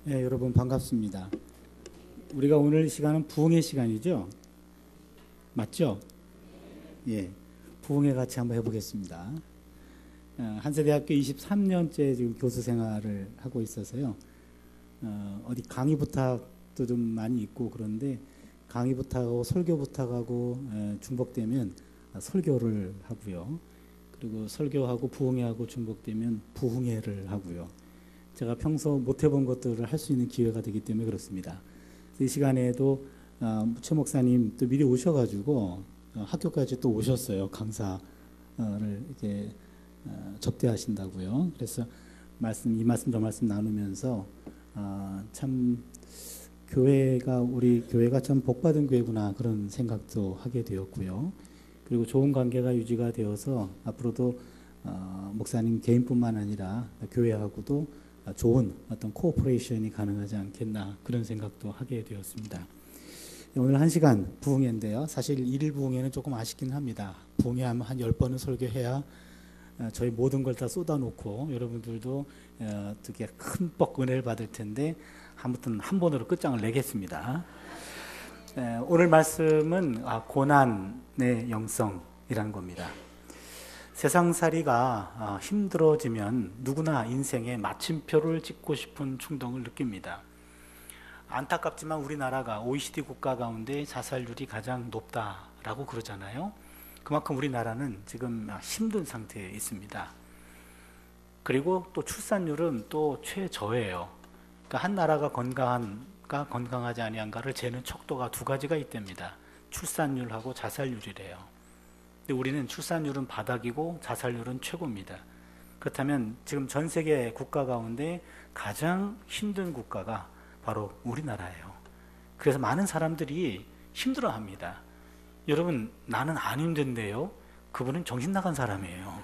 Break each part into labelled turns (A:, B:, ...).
A: 네, 여러분 반갑습니다. 우리가 오늘 시간은 부흥의 시간이죠? 맞죠? 예, 부흥회 같이 한번 해보겠습니다. 한세대학교 23년째 지금 교수 생활을 하고 있어서요. 어디 강의 부탁도 좀 많이 있고 그런데 강의 부탁하고 설교 부탁하고 중복되면 설교를 하고요. 그리고 설교하고 부흥회하고 중복되면 부흥회를 하고요. 제가 평소 못 해본 것들을 할 수 있는 기회가 되기 때문에 그렇습니다. 이 시간에도 최 목사님 또 미리 오셔가지고 학교까지 또 오셨어요. 강사를 이렇게 접대하신다고요. 그래서 이 말씀 저 말씀 나누면서 참 교회가 우리 교회가 참 복받은 교회구나 그런 생각도 하게 되었고요. 그리고 좋은 관계가 유지가 되어서 앞으로도 목사님 개인뿐만 아니라 교회하고도 좋은 어떤 코오퍼레이션이 가능하지 않겠나 그런 생각도 하게 되었습니다. 오늘 1시간 부흥회인데요. 사실 1일 부흥회는 조금 아쉽긴 합니다. 부흥회 하면 한 10번은 설교해야 저희 모든 걸 다 쏟아놓고 여러분들도 어떻게 흠뻑 은혜를 받을 텐데 아무튼 한 번으로 끝장을 내겠습니다. 오늘 말씀은 고난의 영성이라는 겁니다. 세상살이가 힘들어지면 누구나 인생에 마침표를 찍고 싶은 충동을 느낍니다. 안타깝지만 우리나라가 OECD 국가 가운데 자살률이 가장 높다라고 그러잖아요. 그만큼 우리나라는 지금 힘든 상태에 있습니다. 그리고 또 출산율은 또 최저예요. 그러니까 한 나라가 건강하지 아니한가를 재는 척도가 두 가지가 있답니다. 출산율하고 자살률이래요. 근데 우리는 출산율은 바닥이고 자살률은 최고입니다. 그렇다면 지금 전 세계 국가 가운데 가장 힘든 국가가 바로 우리나라예요. 그래서 많은 사람들이 힘들어합니다. 여러분, 나는 안 힘든데요. 그분은 정신 나간 사람이에요.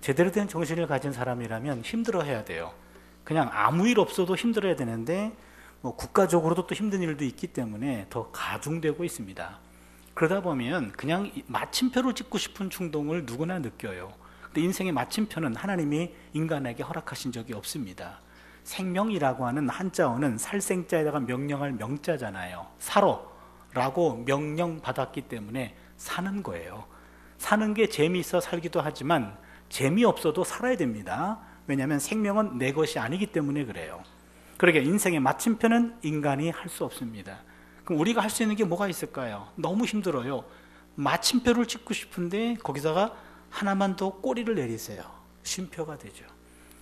A: 제대로 된 정신을 가진 사람이라면 힘들어해야 돼요. 그냥 아무 일 없어도 힘들어야 되는데 국가적으로도 또 힘든 일도 있기 때문에 더 가중되고 있습니다. 그러다 보면 그냥 마침표를 찍고 싶은 충동을 누구나 느껴요. 근데 인생의 마침표는 하나님이 인간에게 허락하신 적이 없습니다. 생명이라고 하는 한자어는 살생자에다가 명령할 명자잖아요. 살어라고 명령받았기 때문에 사는 거예요. 사는 게 재미있어 살기도 하지만 재미없어도 살아야 됩니다. 왜냐하면 생명은 내 것이 아니기 때문에 그래요. 그러게 인생의 마침표는 인간이 할 수 없습니다. 그럼 우리가 할 수 있는 게 뭐가 있을까요? 너무 힘들어요. 마침표를 찍고 싶은데 거기다가 하나만 더 꼬리를 내리세요. 쉼표가 되죠.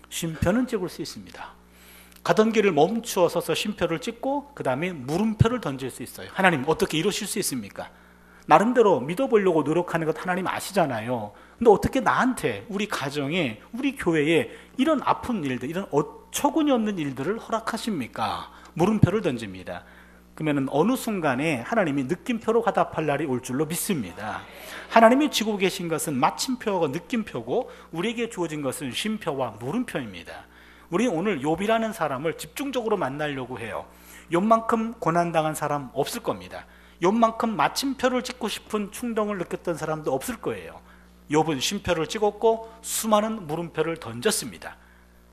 A: 쉼표는 찍을 수 있습니다. 가던 길을 멈추어 서서 쉼표를 찍고 그 다음에 물음표를 던질 수 있어요. 하나님 어떻게 이러실 수 있습니까? 나름대로 믿어보려고 노력하는 것 하나님 아시잖아요. 근데 어떻게 나한테, 우리 가정에, 우리 교회에 이런 아픈 일들, 이런 어처구니 없는 일들을 허락하십니까? 물음표를 던집니다. 그러면 어느 순간에 하나님이 느낌표로 화답할 날이 올 줄로 믿습니다. 하나님이 쥐고 계신 것은 마침표와 느낌표고 우리에게 주어진 것은 쉼표와 물음표입니다. 우리 오늘 욥이라는 사람을 집중적으로 만나려고 해요. 욥만큼 고난당한 사람 없을 겁니다. 욥만큼 마침표를 찍고 싶은 충동을 느꼈던 사람도 없을 거예요. 욥은 쉼표를 찍었고 수많은 물음표를 던졌습니다.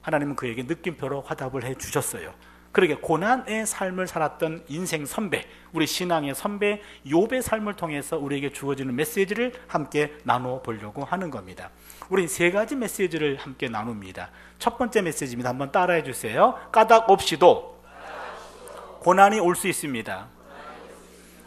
A: 하나님은 그에게 느낌표로 화답을 해 주셨어요. 그러게 고난의 삶을 살았던 인생 선배, 우리 신앙의 선배 욥의 삶을 통해서 우리에게 주어지는 메시지를 함께 나눠보려고 하는 겁니다. 우리 3가지 메시지를 함께 나눕니다. 첫 번째 메시지입니다. 한번 따라해 주세요. 까닭 없이도 고난이 올 수 있습니다.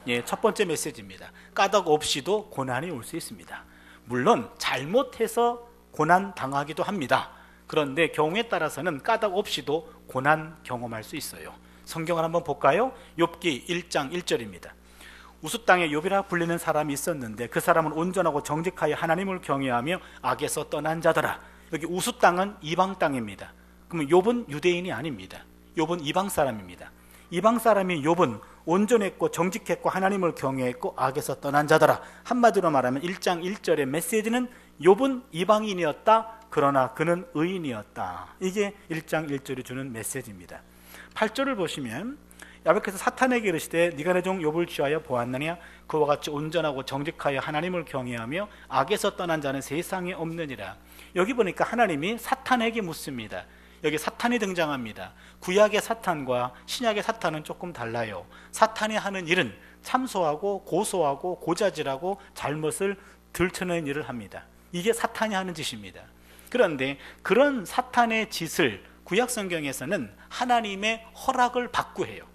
A: 예, 첫 번째 메시지입니다. 까닭 없이도 고난이 올 수 있습니다. 물론 잘못해서 고난 당하기도 합니다. 그런데 경우에 따라서는 까닭 없이도 고난 경험할 수 있어요. 성경을 한번 볼까요? 욥기 1장 1절입니다. 우스 땅에 욥이라 불리는 사람이 있었는데 그 사람은 온전하고 정직하여 하나님을 경외하며 악에서 떠난 자더라. 여기 우스 땅은 이방 땅입니다. 그러면 욥은 유대인이 아닙니다. 욥은 이방 사람입니다. 이방 사람인 욥은 온전했고 정직했고 하나님을 경외했고 악에서 떠난 자더라. 한마디로 말하면 1장 1절의 메시지는 욥은 이방인이었다. 그러나 그는 의인이었다. 이게 1장 1절이 주는 메시지입니다. 8절을 보시면 야곱께서 사탄에게 이르시되 네가 내 종 욥을 취하여 보았느냐? 그와 같이 온전하고 정직하여 하나님을 경외하며 악에서 떠난 자는 세상에 없느니라. 여기 보니까 하나님이 사탄에게 묻습니다. 여기 사탄이 등장합니다. 구약의 사탄과 신약의 사탄은 조금 달라요. 사탄이 하는 일은 참소하고 고소하고 고자질하고 잘못을 들춰내는 일을 합니다. 이게 사탄이 하는 짓입니다. 그런데 그런 사탄의 짓을 구약 성경에서는 하나님의 허락을 받고 해요.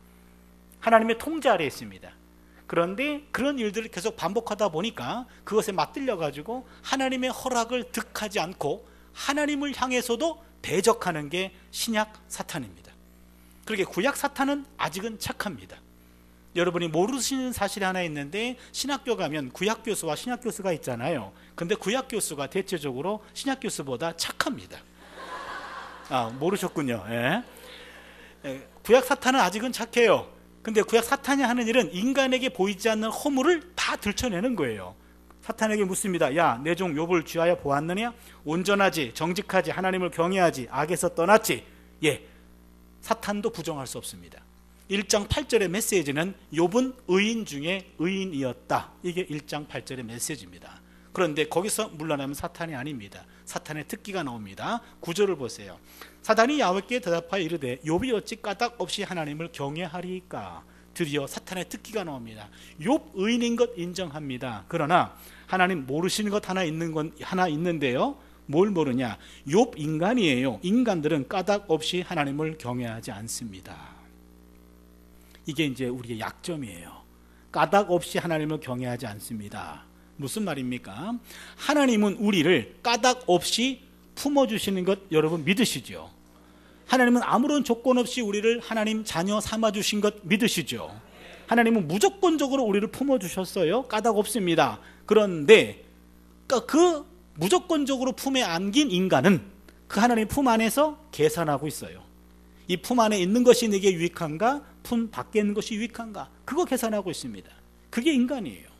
A: 하나님의 통제 아래에 있습니다. 그런데 그런 일들을 계속 반복하다 보니까 그것에 맞들려 가지고 하나님의 허락을 득하지 않고 하나님을 향해서도 대적하는 게 신약 사탄입니다. 그렇게 구약 사탄은 아직은 착합니다. 여러분이 모르시는 사실이 하나 있는데, 신학교 가면 구약 교수와 신약 교수가 있잖아요. 근데 구약 교수가 대체적으로 신약 교수보다 착합니다. 모르셨군요. 예. 구약 사탄은 아직은 착해요. 근데 구약 사탄이 하는 일은 인간에게 보이지 않는 허물을 다 들춰내는 거예요. 사탄에게 묻습니다. 야, 내 종 욥을 쥐하여 보았느냐? 온전하지, 정직하지, 하나님을 경외하지, 악에서 떠났지. 예, 사탄도 부정할 수 없습니다. 1장 8절의 메시지는 욥은 의인 중에 의인이었다. 이게 1장 8절의 메시지입니다. 그런데 거기서 물러나면 사탄이 아닙니다. 사탄의 특기가 나옵니다. 9절을 보세요. 사탄이 야훼께 대답하여 이르되 욥이 어찌 까닭 없이 하나님을 경외하리까? 드디어 사탄의 특기가 나옵니다. 욥 의인인 것 인정합니다. 그러나 하나님 모르시는 것 하나 있는데요. 뭘 모르냐? 욥 인간이에요. 인간들은 까닭 없이 하나님을 경외하지 않습니다. 이게 이제 우리의 약점이에요. 까닭 없이 하나님을 경외하지 않습니다. 무슨 말입니까? 하나님은 우리를 까닭 없이 품어주시는 것 여러분 믿으시죠? 하나님은 아무런 조건 없이 우리를 하나님 자녀 삼아주신 것 믿으시죠? 하나님은 무조건적으로 우리를 품어주셨어요. 까닭 없습니다. 그런데 그 무조건적으로 품에 안긴 인간은 그 하나님 품 안에서 계산하고 있어요. 이 품 안에 있는 것이 내게 유익한가? 품 밖에 있는 것이 유익한가? 그거 계산하고 있습니다. 그게 인간이에요.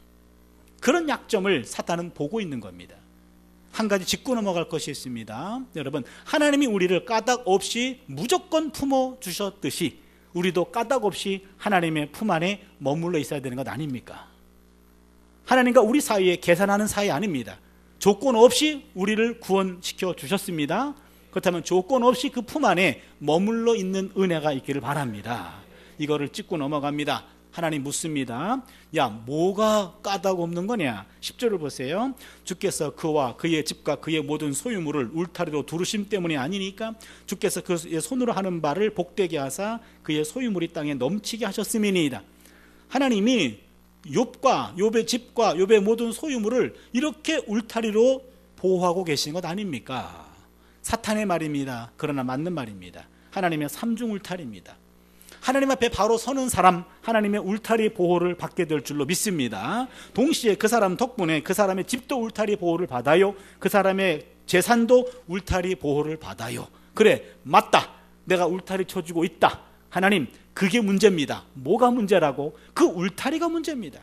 A: 그런 약점을 사탄은 보고 있는 겁니다. 한 가지 짚고 넘어갈 것이 있습니다. 여러분, 하나님이 우리를 까닭 없이 무조건 품어주셨듯이 우리도 까닭 없이 하나님의 품 안에 머물러 있어야 되는 것 아닙니까? 하나님과 우리 사이에 계산하는 사이 아닙니다. 조건 없이 우리를 구원시켜 주셨습니다. 그렇다면 조건 없이 그 품 안에 머물러 있는 은혜가 있기를 바랍니다. 이거를 짚고 넘어갑니다. 하나님 묻습니다. 야, 뭐가 까닭 없는 거냐? 10절을 보세요. 주께서 그와 그의 집과 그의 모든 소유물을 울타리로 두르심 때문이 아니니까 주께서 그의 손으로 하는 바를 복되게 하사 그의 소유물이 땅에 넘치게 하셨음이니이다. 하나님이 욥과 욥의 집과 욥의 모든 소유물을 이렇게 울타리로 보호하고 계시는 것 아닙니까? 사탄의 말입니다. 그러나 맞는 말입니다. 하나님의 삼중 울타리입니다. 하나님 앞에 바로 서는 사람, 하나님의 울타리 보호를 받게 될 줄로 믿습니다. 동시에 그 사람 덕분에 그 사람의 집도 울타리 보호를 받아요. 그 사람의 재산도 울타리 보호를 받아요. 그래, 맞다. 내가 울타리 쳐주고 있다. 하나님, 그게 문제입니다. 뭐가 문제라고? 그 울타리가 문제입니다.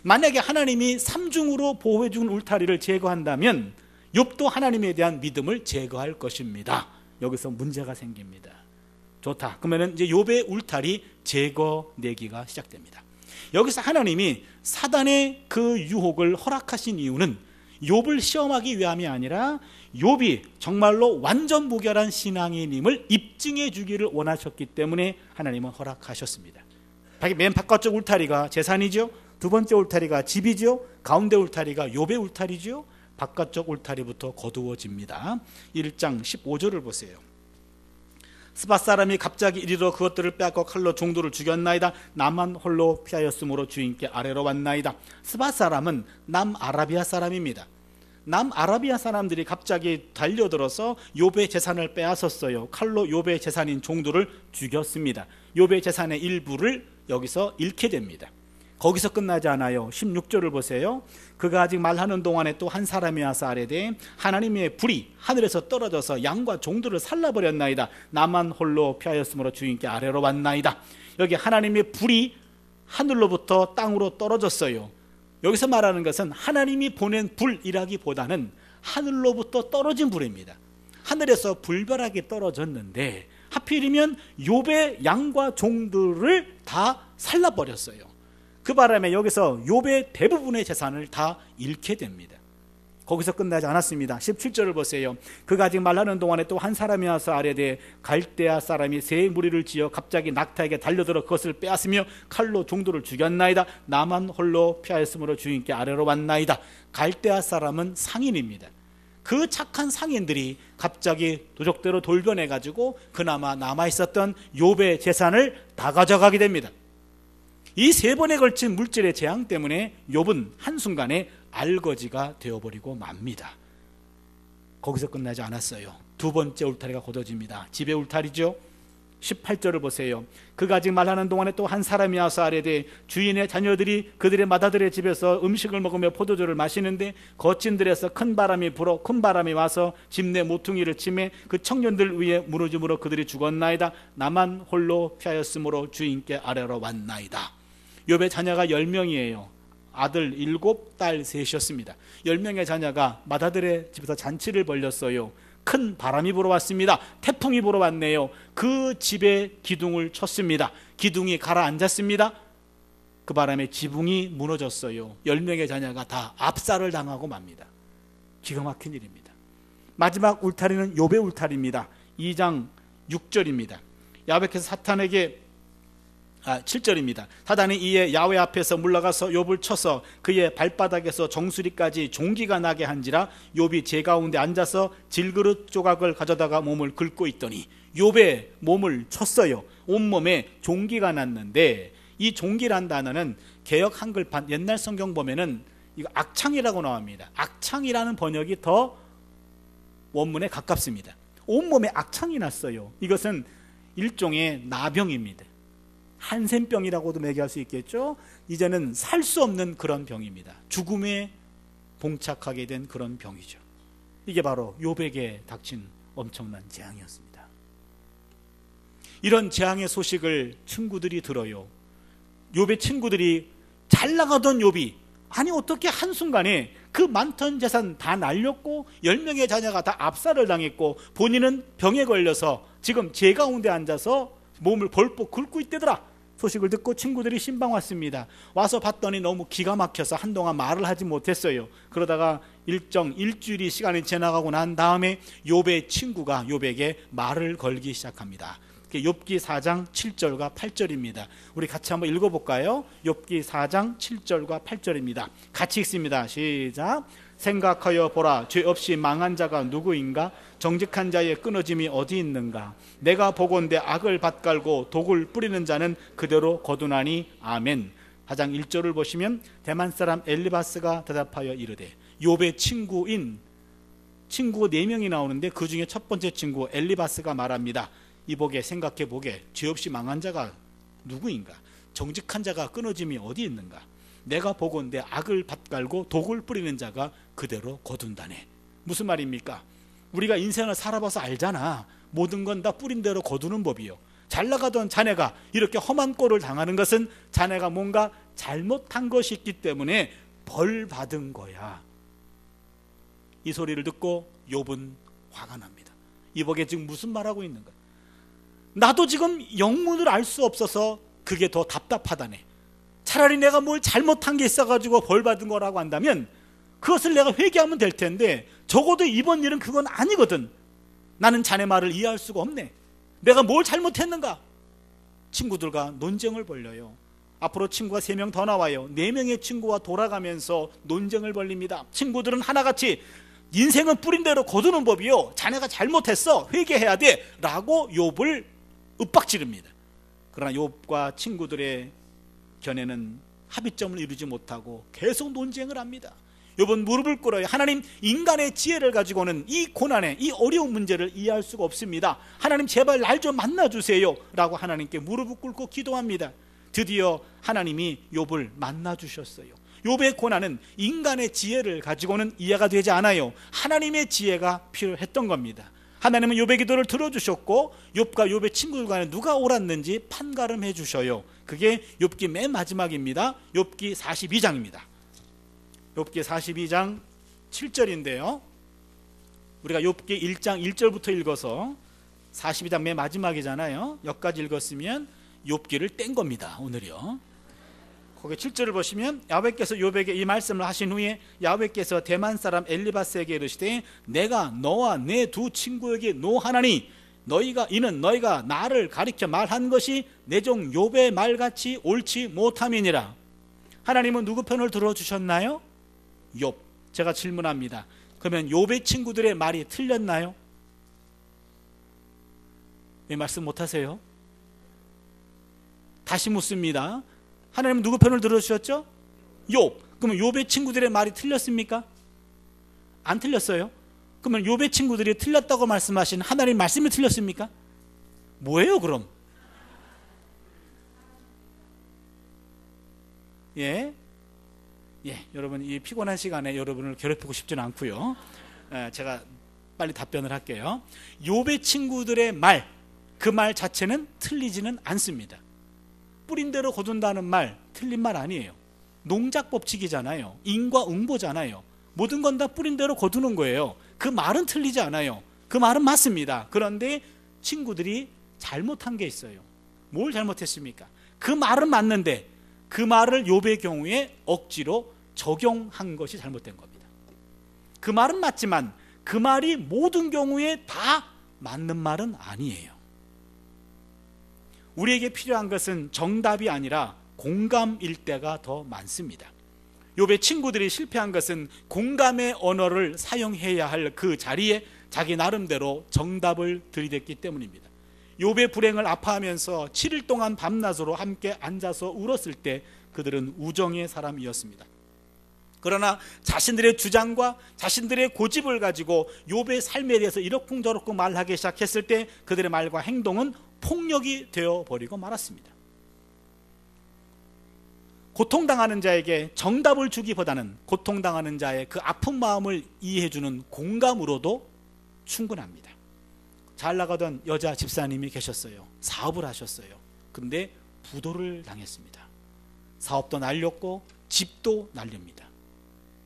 A: 만약에 하나님이 삼중으로 보호해 준 울타리를 제거한다면 욥도 하나님에 대한 믿음을 제거할 것입니다. 여기서 문제가 생깁니다. 좋다. 그러면 이제 욥의 울타리 제거내기가 시작됩니다. 여기서 하나님이 사단의 그 유혹을 허락하신 이유는 욥을 시험하기 위함이 아니라 욥이 정말로 완전 무결한 신앙인임을 입증해 주기를 원하셨기 때문에 하나님은 허락하셨습니다. 맨 바깥쪽 울타리가 재산이죠. 두 번째 울타리가 집이죠. 가운데 울타리가 욥의 울타리죠. 바깥쪽 울타리부터 거두어집니다. 1장 15절을 보세요. 스밧 사람이 갑자기 이리로 그것들을 빼앗고 칼로 종들을 죽였나이다. 나만 홀로 피하였으므로 주인께 아래로 왔나이다. 스밧 사람은 남아라비아 사람입니다. 남아라비아 사람들이 갑자기 달려들어서 욥의 재산을 빼앗았어요. 칼로 욥의 재산인 종들을 죽였습니다. 욥의 재산의 일부를 여기서 잃게 됩니다. 거기서 끝나지 않아요. 16절을 보세요. 그가 아직 말하는 동안에 또 한 사람이 와서 아뢰되 하나님의 불이 하늘에서 떨어져서 양과 종들을 살라버렸나이다. 나만 홀로 피하였으므로 주인께 아래로 왔나이다. 여기 하나님의 불이 하늘로부터 땅으로 떨어졌어요. 여기서 말하는 것은 하나님이 보낸 불이라기보다는 하늘로부터 떨어진 불입니다. 하늘에서 불벼락이 떨어졌는데 하필이면 욥의 양과 종들을 다 살라버렸어요. 그 바람에 여기서 욥의 대부분의 재산을 다 잃게 됩니다. 거기서 끝나지 않았습니다. 17절을 보세요. 그가 아직 말하는 동안에 또 한 사람이 와서 아뢰되 갈대아 사람이 새 무리를 지어 갑자기 낙타에게 달려들어 그것을 빼앗으며 칼로 종도를 죽였나이다. 나만 홀로 피하였으므로 주인께 아뢰러 왔나이다. 갈대아 사람은 상인입니다. 그 착한 상인들이 갑자기 도적대로 돌변해 가지고 그나마 남아있었던 욥의 재산을 다 가져가게 됩니다. 이 세 번에 걸친 물질의 재앙 때문에 욥은 한순간에 알거지가 되어버리고 맙니다. 거기서 끝나지 않았어요. 두 번째 울타리가 걷어집니다. 집의 울타리죠. 18절을 보세요. 그가 아직 말하는 동안에 또 한 사람이 와서 아뢰되 주인의 자녀들이 그들의 맏아들의 집에서 음식을 먹으며 포도주를 마시는데 거친들에서 큰 바람이 불어 큰 바람이 와서 집 내 모퉁이를 치매 그 청년들 위에 무너짐으로 그들이 죽었나이다. 나만 홀로 피하였으므로 주인께 아뢰러 왔나이다. 욥의 자녀가 10명이에요. 아들 7, 딸 3이었습니다. 10명의 자녀가 맏아들의 집에서 잔치를 벌렸어요. 큰 바람이 불어왔습니다. 태풍이 불어왔네요. 그 집에 기둥을 쳤습니다. 기둥이 가라앉았습니다. 그 바람에 지붕이 무너졌어요. 10명의 자녀가 다 압살을 당하고 맙니다. 기가 막힌 일입니다. 마지막 울타리는 욥의 울타리입니다. 2장 6절입니다. 야훼께서 사탄에게 7절입니다. 사단이 이에 야훼 앞에서 물러가서 욥을 쳐서 그의 발바닥에서 정수리까지 종기가 나게 한지라 욥이 제 가운데 앉아서 질그릇 조각을 가져다가 몸을 긁고 있더니 욥의 몸을 쳤어요. 온몸에 종기가 났는데 이 종기란 단어는 개역 한글판 옛날 성경 보면은 이거 악창이라고 나옵니다. 악창이라는 번역이 더 원문에 가깝습니다. 온몸에 악창이 났어요. 이것은 일종의 나병입니다. 한센병이라고도 매기할 수 있겠죠. 이제는 살 수 없는 그런 병입니다. 죽음에 봉착하게 된 그런 병이죠. 이게 바로 욥에게 닥친 엄청난 재앙이었습니다. 이런 재앙의 소식을 친구들이 들어요. 욥의 친구들이 잘 나가던 욥이 아니 어떻게 한순간에 그 많던 재산 다 날렸고 10명의 자녀가 다 압살을 당했고 본인은 병에 걸려서 지금 제 가운데 앉아서 몸을 벌컥 긁고 있대더라. 소식을 듣고 친구들이 신방 왔습니다. 와서 봤더니 너무 기가 막혀서 한동안 말을 하지 못했어요. 그러다가 일주일이 시간이 지나가고 난 다음에 욥의 친구가 욥에게 말을 걸기 시작합니다. 욥기 4장 7절과 8절입니다. 우리 같이 한번 읽어볼까요? 욥기 4장 7절과 8절입니다. 같이 읽습니다. 시작. 생각하여 보라. 죄 없이 망한 자가 누구인가? 정직한 자의 끊어짐이 어디 있는가? 내가 보건대 악을 밭갈고 독을 뿌리는 자는 그대로 거두나니. 아멘. 4장 1절을 보시면 대만 사람 엘리바스가 대답하여 이르되, 욥의 친구 4명이 나오는데 그 중에 첫 번째 친구 엘리바스가 말합니다. 이보게, 생각해보게, 죄 없이 망한 자가 누구인가? 정직한 자가 끊어짐이 어디 있는가? 내가 보건대 악을 밭갈고 독을 뿌리는 자가 그대로 거둔다네. 무슨 말입니까? 우리가 인생을 살아봐서 알잖아. 모든 건 다 뿌린 대로 거두는 법이요. 잘 나가던 자네가 이렇게 험한 꼴을 당하는 것은 자네가 뭔가 잘못한 것이 있기 때문에 벌 받은 거야. 이 소리를 듣고 욥은 화가 납니다. 이보게, 지금 무슨 말하고 있는 거야? 나도 지금 영문을 알 수 없어서 그게 더 답답하다네. 차라리 내가 뭘 잘못한 게 있어가지고 벌 받은 거라고 한다면 그것을 내가 회개하면 될 텐데 적어도 이번 일은 그건 아니거든. 나는 자네 말을 이해할 수가 없네. 내가 뭘 잘못했는가? 친구들과 논쟁을 벌려요. 앞으로 친구가 3명 더 나와요. 4명의 친구와 돌아가면서 논쟁을 벌립니다. 친구들은 하나같이 인생은 뿌린 대로 거두는 법이요, 자네가 잘못했어, 회개해야 돼 라고 욥을 윽박지릅니다. 그러나 욥과 친구들의 견해는 합의점을 이루지 못하고 계속 논쟁을 합니다. 욥은 무릎을 꿇어요. 하나님, 인간의 지혜를 가지고는 이 고난에, 이 어려운 문제를 이해할 수가 없습니다. 하나님, 제발 날 좀 만나주세요 라고 하나님께 무릎을 꿇고 기도합니다. 드디어 하나님이 욥을 만나주셨어요. 욥의 고난은 인간의 지혜를 가지고는 이해가 되지 않아요. 하나님의 지혜가 필요했던 겁니다. 하나님은 욥의 기도를 들어주셨고 욥과 욥의 친구들 간에 누가 옳았는지 판가름해 주셔요. 그게 욥기 맨 마지막입니다. 욥기 42장입니다. 욥기 42장 7절인데요. 우리가 욥기 1장 1절부터 읽어서 42장 맨 마지막이잖아요. 여기까지 읽었으면 욥기를 뗀 겁니다. 오늘이요. 거기 7절을 보시면 야훼께서 욥에게 이 말씀을 하신 후에 야훼께서 대만 사람 엘리바스에게 이르시되 내가 너와 내 두 친구에게 노하나니 이는 너희가 나를 가리켜 말한 것이 내 종 욥의 말같이 옳지 못함이니라. 하나님은 누구 편을 들어주셨나요? 욥. 제가 질문합니다. 그러면 욥의 친구들의 말이 틀렸나요? 왜 말씀 못하세요? 다시 묻습니다. 하나님은 누구 편을 들어주셨죠? 욥. 그러면 욥의 친구들의 말이 틀렸습니까? 안 틀렸어요. 그러면 욥의 친구들이 틀렸다고 말씀하신 하나님 말씀이 틀렸습니까? 뭐예요 그럼? 예, 여러분 이 피곤한 시간에 여러분을 괴롭히고 싶지는 않고요. 제가 빨리 답변을 할게요. 욥의 친구들의 말, 그 말 자체는 틀리지는 않습니다. 뿌린 대로 거둔다는 말, 틀린 말 아니에요. 농작 법칙이잖아요. 인과응보잖아요. 모든 건 다 뿌린 대로 거두는 거예요. 그 말은 틀리지 않아요. 그 말은 맞습니다. 그런데 친구들이 잘못한 게 있어요. 뭘 잘못했습니까? 그 말은 맞는데 그 말을 욥의 경우에 억지로 적용한 것이 잘못된 겁니다. 그 말은 맞지만 그 말이 모든 경우에 다 맞는 말은 아니에요. 우리에게 필요한 것은 정답이 아니라 공감일 때가 더 많습니다. 욥의 친구들이 실패한 것은 공감의 언어를 사용해야 할 그 자리에 자기 나름대로 정답을 들이댔기 때문입니다. 욥의 불행을 아파하면서 7일 동안 밤낮으로 함께 앉아서 울었을 때 그들은 우정의 사람이었습니다. 그러나 자신들의 주장과 자신들의 고집을 가지고 욥의 삶에 대해서 이러쿵저러쿵 말하기 시작했을 때 그들의 말과 행동은 폭력이 되어버리고 말았습니다. 고통당하는 자에게 정답을 주기보다는 고통당하는 자의 그 아픈 마음을 이해해주는 공감으로도 충분합니다. 잘 나가던 여자 집사님이 계셨어요. 사업을 하셨어요. 근데 부도를 당했습니다. 사업도 날렸고 집도 날립니다.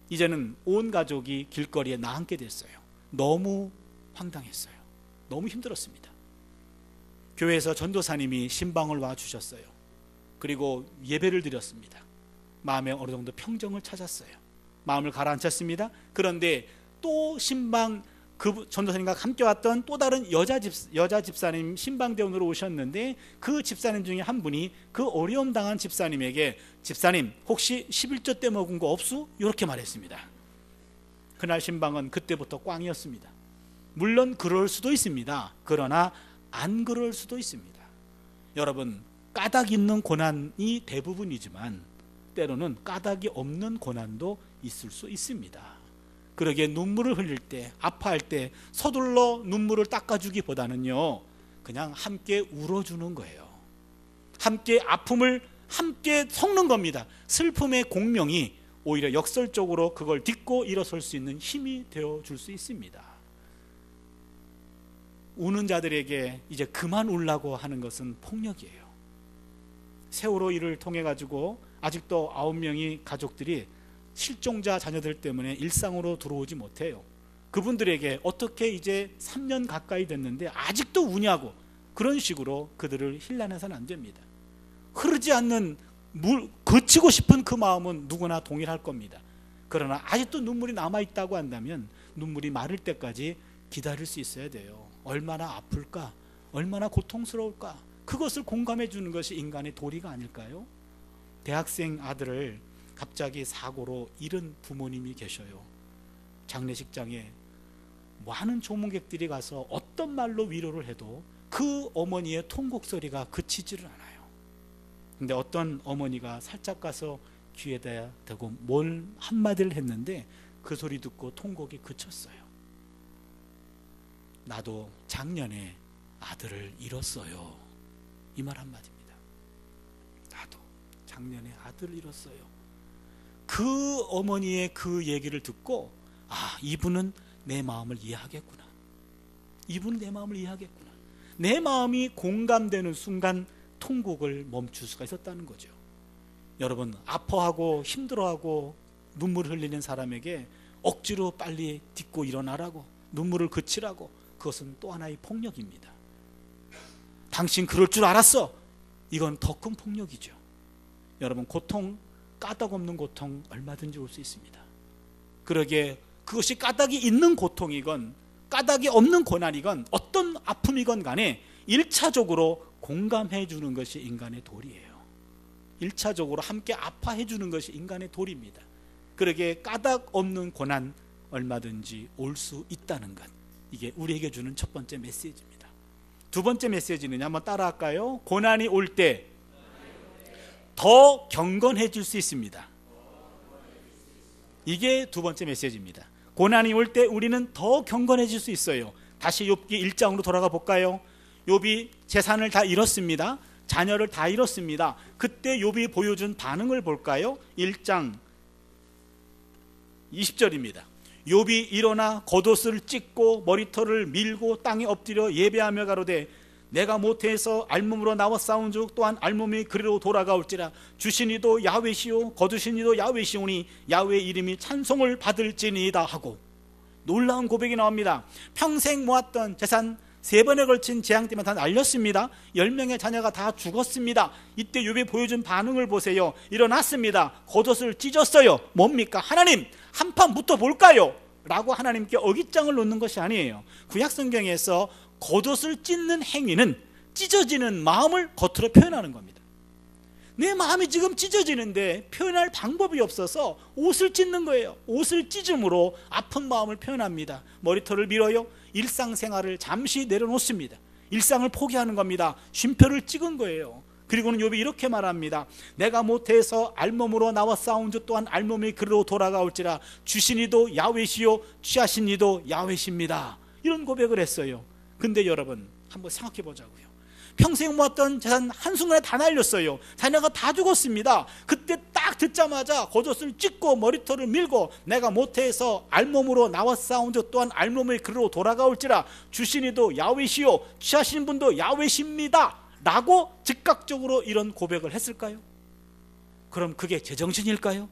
A: 이제는 온 가족이 길거리에 나앉게 됐어요. 너무 황당했어요. 너무 힘들었습니다. 교회에서 전도사님이 신방을 와주셨어요. 그리고 예배를 드렸습니다. 마음에 어느 정도 평정을 찾았어요. 마음을 가라앉혔습니다. 그런데 또 신방 그 전도사님과 함께 왔던 또 다른 여자 집사님 신방대원으로 오셨는데 그 집사님 중에 한 분이 그 어려움 당한 집사님에게 집사님 혹시 11조 때 먹은 거 없수? 이렇게 말했습니다. 그날 신방은 그때부터 꽝이었습니다. 물론 그럴 수도 있습니다. 그러나 안 그럴 수도 있습니다. 여러분 까닭 있는 고난이 대부분이지만 때로는 까닭이 없는 고난도 있을 수 있습니다. 그러기에 눈물을 흘릴 때 아파할 때 서둘러 눈물을 닦아주기보다는요 그냥 함께 울어주는 거예요. 함께 아픔을 함께 섞는 겁니다. 슬픔의 공명이 오히려 역설적으로 그걸 딛고 일어설 수 있는 힘이 되어줄 수 있습니다. 우는 자들에게 이제 그만 울라고 하는 것은 폭력이에요. 세월호 일을 통해 가지고 아직도 9명의 가족들이 실종자 자녀들 때문에 일상으로 들어오지 못해요. 그분들에게 어떻게 이제 3년 가까이 됐는데 아직도 우냐고 그런 식으로 그들을 힐난해서는 안 됩니다. 흐르지 않는 거치고 싶은 그 마음은 누구나 동일할 겁니다. 그러나 아직도 눈물이 남아있다고 한다면 눈물이 마를 때까지 기다릴 수 있어야 돼요. 얼마나 아플까? 얼마나 고통스러울까? 그것을 공감해 주는 것이 인간의 도리가 아닐까요? 대학생 아들을 갑자기 사고로 잃은 부모님이 계셔요. 장례식장에 많은 조문객들이 가서 어떤 말로 위로를 해도 그 어머니의 통곡 소리가 그치지를 않아요. 근데 어떤 어머니가 살짝 가서 귀에다 대고 뭘 한마디를 했는데 그 소리 듣고 통곡이 그쳤어요. 나도 작년에 아들을 잃었어요. 이 말 한마디입니다. 나도 작년에 아들을 잃었어요. 그 어머니의 그 얘기를 듣고 이분은 내 마음을 이해하겠구나. 이분은 내 마음을 이해하겠구나. 내 마음이 공감되는 순간 통곡을 멈출 수가 있었다는 거죠. 여러분 아파하고 힘들어하고 눈물을 흘리는 사람에게 억지로 빨리 딛고 일어나라고 눈물을 그치라고 그것은 또 하나의 폭력입니다. 당신 그럴 줄 알았어. 이건 더 큰 폭력이죠. 여러분 고통 까닭 없는 고통 얼마든지 올 수 있습니다. 그러기에 그것이 까닭이 있는 고통이건 까닭이 없는 고난이건 어떤 아픔이건 간에 1차적으로 공감해 주는 것이 인간의 도리예요. 1차적으로 함께 아파해 주는 것이 인간의 도리입니다. 그러기에 까닭 없는 고난 얼마든지 올 수 있다는 것, 이게 우리에게 주는 첫 번째 메시지입니다. 두 번째 메시지는 한번 따라할까요? 고난이 올 때 더 경건해질 수 있습니다. 이게 두 번째 메시지입니다. 고난이 올 때 우리는 더 경건해질 수 있어요. 다시 욥기 1장으로 돌아가 볼까요? 욥이 재산을 다 잃었습니다. 자녀를 다 잃었습니다. 그때 욥이 보여준 반응을 볼까요? 1장 20절입니다. 욥이 일어나 겉옷을 찢고 머리털을 밀고 땅에 엎드려 예배하며 가로되 내가 모태에서 알몸으로 나와 싸운즉 또한 알몸이 그리로 돌아가올지라. 주신 이도 야훼시오 거두신 이도 야훼시오니 야훼의 이름이 찬송을 받을지니이다 하고 놀라운 고백이 나옵니다. 평생 모았던 재산 3번에 걸친 재앙 때문에 다 날렸습니다. 10명의 자녀가 다 죽었습니다. 이때 욥이 보여준 반응을 보세요. 일어났습니다. 겉옷을 찢었어요. 뭡니까? 하나님 한판 붙어볼까요? 라고 하나님께 어깃장을 놓는 것이 아니에요. 구약성경에서 겉옷을 찢는 행위는 찢어지는 마음을 겉으로 표현하는 겁니다. 내 마음이 지금 찢어지는데 표현할 방법이 없어서 옷을 찢는 거예요. 옷을 찢음으로 아픈 마음을 표현합니다. 머리털을 밀어요. 일상생활을 잠시 내려놓습니다. 일상을 포기하는 겁니다. 쉼표를 찍은 거예요. 그리고는 욥이 이렇게 말합니다. 내가 모태에서 알몸으로 나와 싸운 주 또한 알몸이 그리로 돌아가올지라. 주신 이도 야훼시요 취하신 이도 야훼십니다. 이런 고백을 했어요. 근데 여러분 한번 생각해 보자고요. 평생 모았던 재산 한순간에 다 날렸어요. 자녀가 다 죽었습니다. 그때 딱 듣자마자 겉옷을 찢고 머리털을 밀고 내가 모태에서 알몸으로 나와 싸운 자 또한 알몸의 그리로 돌아가올지라. 주신 이도 야훼시요 취하신 분도 야훼십니다 라고 즉각적으로 이런 고백을 했을까요? 그럼 그게 제정신일까요?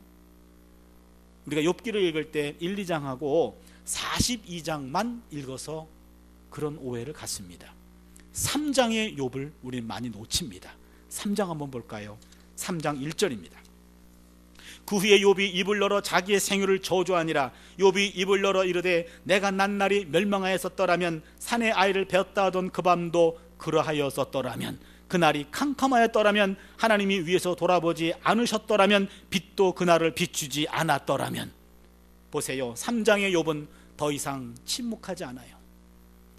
A: 우리가 욥기를 읽을 때 1, 2장하고 42장만 읽어서 그런 오해를 갖습니다. 3장의 욥을 우리는 많이 놓칩니다. 3장 한번 볼까요? 3장 1절입니다. 그 후에 욥이 입을 열어 자기의 생유를 저주하니라. 욥이 입을 열어 이르되 내가 난 날이 멸망하였었더라면 산의 아이를 베었다 하던 그 밤도 그러하였었더라면 그날이 캄캄하였더라면 하나님이 위에서 돌아보지 않으셨더라면 빛도 그날을 비추지 않았더라면. 보세요. 3장의 욥은 더 이상 침묵하지 않아요.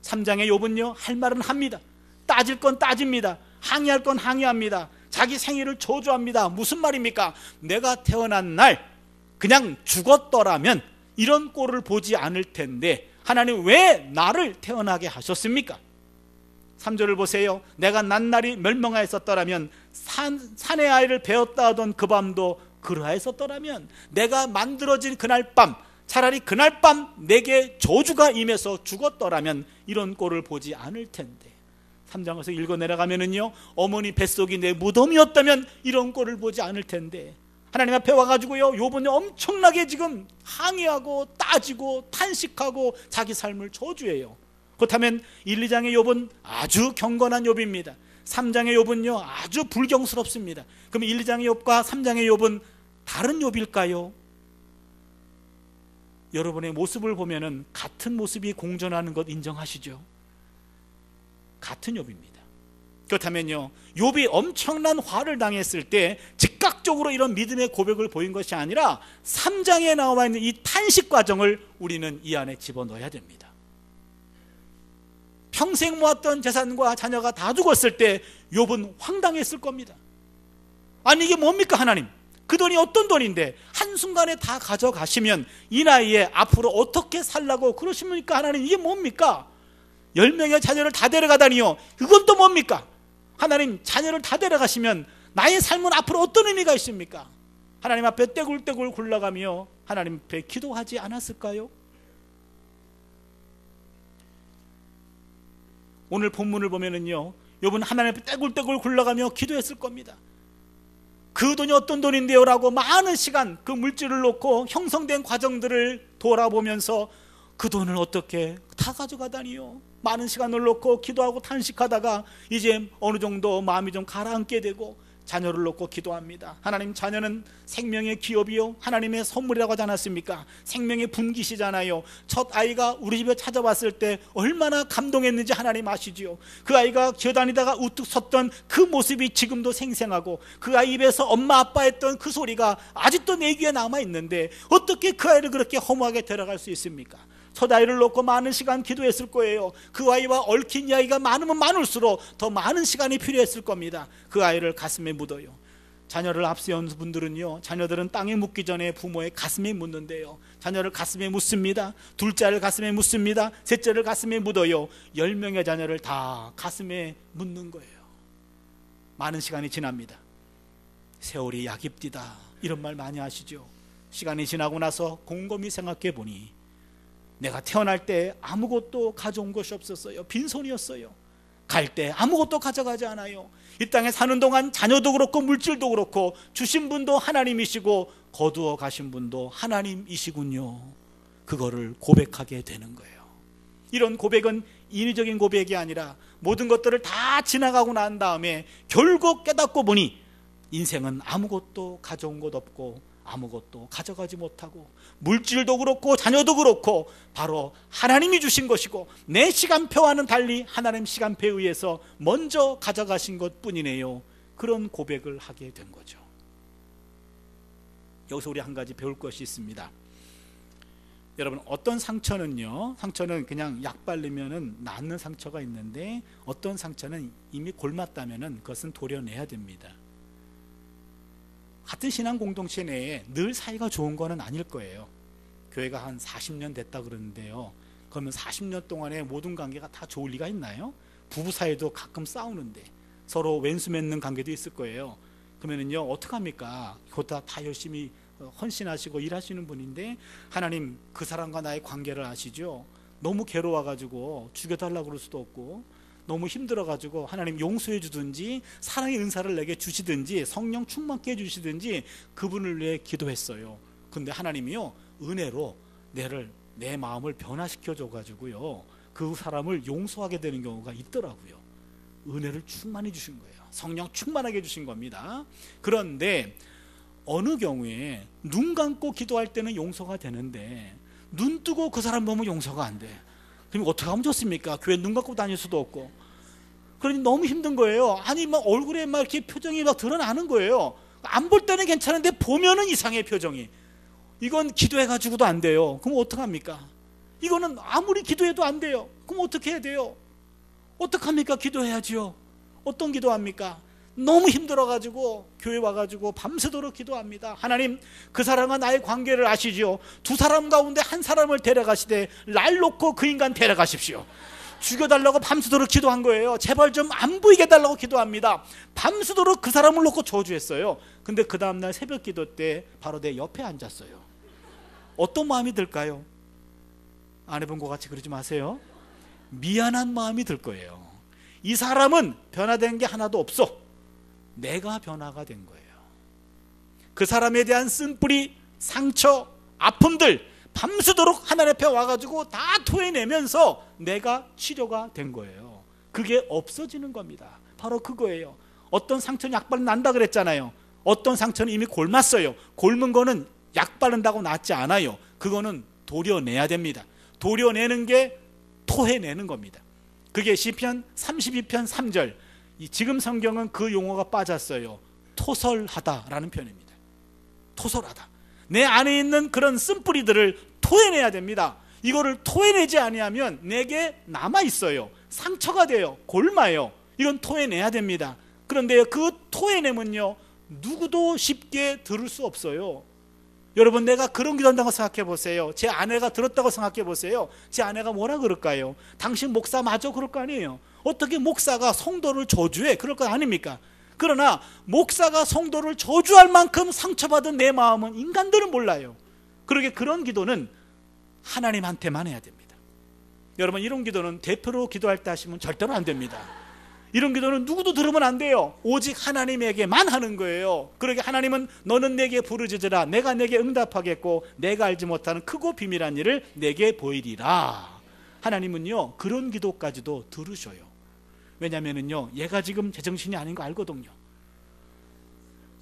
A: 3장의 욥은요 할 말은 합니다. 따질 건 따집니다. 항의할 건 항의합니다. 자기 생일을 저주합니다. 무슨 말입니까? 내가 태어난 날 그냥 죽었더라면 이런 꼴을 보지 않을 텐데 하나님 왜 나를 태어나게 하셨습니까? 3절을 보세요. 내가 난 날이 멸망하였었더라면 산의 아이를 베었다 하던 그 밤도 그러하였었더라면 내가 만들어진 그날 밤 차라리 그날 밤 내게 저주가 임해서 죽었더라면 이런 꼴을 보지 않을 텐데. 3장에서 읽어 내려가면은요 어머니 뱃속이 내 무덤이었다면 이런 꼴을 보지 않을 텐데. 하나님 앞에 와가지고요 욥은 엄청나게 지금 항의하고 따지고 탄식하고 자기 삶을 저주해요. 그렇다면 1, 2장의 욥은 아주 경건한 욥입니다. 3장의 욥은요 아주 불경스럽습니다. 그럼 1, 2장의 욥과 3장의 욥은 다른 욥일까요? 여러분의 모습을 보면은 같은 모습이 공존하는 것 인정하시죠? 같은 욥입니다. 그렇다면요 욥이 엄청난 화를 당했을 때 즉각적으로 이런 믿음의 고백을 보인 것이 아니라 3장에 나와 있는 이 탄식 과정을 우리는 이 안에 집어넣어야 됩니다. 평생 모았던 재산과 자녀가 다 죽었을 때 욥은 황당했을 겁니다. 아니 이게 뭡니까 하나님? 그 돈이 어떤 돈인데 한순간에 다 가져가시면 이 나이에 앞으로 어떻게 살라고 그러십니까 하나님? 이게 뭡니까? 10명의 자녀를 다 데려가다니요 그건 또 뭡니까? 하나님 자녀를 다 데려가시면 나의 삶은 앞으로 어떤 의미가 있습니까? 하나님 앞에 떼굴떼굴 굴러가며 하나님 앞에 기도하지 않았을까요? 오늘 본문을 보면은요 욥은 하나님 앞에 떼굴떼굴 굴러가며 기도했을 겁니다. 그 돈이 어떤 돈인데요? 라고 많은 시간 그 물질을 놓고 형성된 과정들을 돌아보면서 그 돈을 어떻게 다 가져가다니요. 많은 시간을 놓고 기도하고 탄식하다가 이제 어느 정도 마음이 좀 가라앉게 되고
B: 자녀를 놓고 기도합니다. 하나님, 자녀는 생명의 기업이요 하나님의 선물이라고 하지 않았습니까? 생명의 분기시잖아요. 첫 아이가 우리 집에 찾아왔을 때 얼마나 감동했는지 하나님 아시지요. 그 아이가 기어다니다가 우뚝 섰던 그 모습이 지금도 생생하고, 그 아이 입에서 엄마 아빠 했던 그 소리가 아직도 내 귀에 남아있는데 어떻게 그 아이를 그렇게 허무하게 데려갈 수 있습니까? 첫 아이를 놓고 많은 시간 기도했을 거예요. 그 아이와 얽힌 이야기가 많으면 많을수록 더 많은 시간이 필요했을 겁니다. 그 아이를 가슴에 묻어요. 자녀를 앞세운 분들은요, 자녀들은 땅에 묻기 전에 부모의 가슴에 묻는데요, 자녀를 가슴에 묻습니다. 둘째를 가슴에 묻습니다. 셋째를 가슴에 묻어요. 10명의 자녀를 다 가슴에 묻는 거예요. 많은 시간이 지납니다. 세월이 약입디다, 이런 말 많이 하시죠. 시간이 지나고 나서 곰곰이 생각해 보니 내가 태어날 때 아무것도 가져온 것이 없었어요. 빈손이었어요. 갈 때 아무것도 가져가지 않아요. 이 땅에 사는 동안 자녀도 그렇고 물질도 그렇고 주신 분도 하나님이시고 거두어 가신 분도 하나님이시군요. 그거를 고백하게 되는 거예요. 이런 고백은 인위적인 고백이 아니라 모든 것들을 다 지나가고 난 다음에 결국 깨닫고 보니 인생은 아무것도 가져온 것 없고 아무것도 가져가지 못하고, 물질도 그렇고 자녀도 그렇고 바로 하나님이 주신 것이고 내 시간표와는 달리 하나님 시간표에 의해서 먼저 가져가신 것 뿐이네요. 그런 고백을 하게 된 거죠. 여기서 우리 한 가지 배울 것이 있습니다. 여러분, 어떤 상처는요, 상처는 그냥 약 바르면 낫는 상처가 있는데 어떤 상처는 이미 골맞다면 그것은 도려내야 됩니다. 같은 신앙 공동체 내에 늘 사이가 좋은 거는 아닐 거예요. 교회가 한 40년 됐다 그러는데요, 그러면 40년 동안에 모든 관계가 다 좋을 리가 있나요? 부부 사이도 가끔 싸우는데 서로 왼수 맺는 관계도 있을 거예요. 그러면은요, 어떡합니까? 그거 다 열심히 헌신하시고 일하시는 분인데 하나님 그 사람과 나의 관계를 아시죠? 너무 괴로워가지고 죽여달라고 그럴 수도 없고, 너무 힘들어가지고 하나님 용서해 주든지 사랑의 은사를 내게 주시든지 성령 충만케 해주시든지 그분을 위해 기도했어요. 근데 하나님이요, 은혜로 내 마음을 변화시켜 줘가지고요, 그 사람을 용서하게 되는 경우가 있더라고요. 은혜를 충만히 주신 거예요. 성령 충만하게 주신 겁니다. 그런데 어느 경우에 눈 감고 기도할 때는 용서가 되는데 눈 뜨고 그 사람 보면 용서가 안 돼. 그럼 어떻게 하면 좋습니까? 교회 눈 감고 다닐 수도 없고. 그러니 너무 힘든 거예요. 아니 막 얼굴에 막 이렇게 표정이 막 드러나는 거예요. 안 볼 때는 괜찮은데 보면은 이상해, 표정이. 이건 기도해가지고도 안 돼요. 그럼 어떡합니까? 이거는 아무리 기도해도 안 돼요. 그럼 어떻게 해야 돼요? 어떡합니까? 기도해야지요. 어떤 기도합니까? 너무 힘들어가지고 교회 와가지고 밤새도록 기도합니다. 하나님, 그 사람과 나의 관계를 아시죠? 두 사람 가운데 한 사람을 데려가시되 날 놓고 그 인간 데려가십시오. 죽여달라고 밤새도록 기도한 거예요. 제발 좀 안 보이게 해달라고 기도합니다. 밤새도록 그 사람을 놓고 저주했어요. 근데 그 다음날 새벽 기도 때 바로 내 옆에 앉았어요. 어떤 마음이 들까요? 안 해본 것 같이 그러지 마세요. 미안한 마음이 들 거예요. 이 사람은 변화된 게 하나도 없어. 내가 변화가 된 거예요. 그 사람에 대한 쓴뿌리, 상처, 아픔들 밤새도록 하나님 앞에 와가지고 다 토해내면서 내가 치료가 된 거예요. 그게 없어지는 겁니다. 바로 그거예요. 어떤 상처는 약 바르면 난다 그랬잖아요. 어떤 상처는 이미 골맞어요. 골문 거는 약 바른다고 낫지 않아요. 그거는 도려내야 됩니다. 도려내는 게 토해내는 겁니다. 그게 시편 32편 3절. 지금 성경은 그 용어가 빠졌어요. 토설하다라는 표현입니다. 토설하다. 내 안에 있는 그런 쓴뿌리들을 토해내야 됩니다. 이거를 토해내지 아니하면 내게 남아있어요. 상처가 돼요. 골마요. 이건 토해내야 됩니다. 그런데 그 토해내면요, 누구도 쉽게 들을 수 없어요. 여러분, 내가 그런 기도한다고 생각해 보세요. 제 아내가 들었다고 생각해 보세요. 제 아내가 뭐라 그럴까요? 당신 목사 맞아? 그럴 거 아니에요. 어떻게 목사가 성도를 저주해? 그럴 거 아닙니까? 그러나 목사가 성도를 저주할 만큼 상처받은 내 마음은 인간들은 몰라요. 그러게 그런 기도는 하나님한테만 해야 됩니다. 여러분, 이런 기도는 대표로 기도할 때 하시면 절대로 안 됩니다. 이런 기도는 누구도 들으면 안 돼요. 오직 하나님에게만 하는 거예요. 그러게 하나님은 너는 내게 부르짖으라. 내가 내게 응답하겠고 내가 알지 못하는 크고 비밀한 일을 내게 보이리라. 하나님은요, 그런 기도까지도 들으셔요. 왜냐면은요, 얘가 지금 제정신이 아닌 거 알거든요.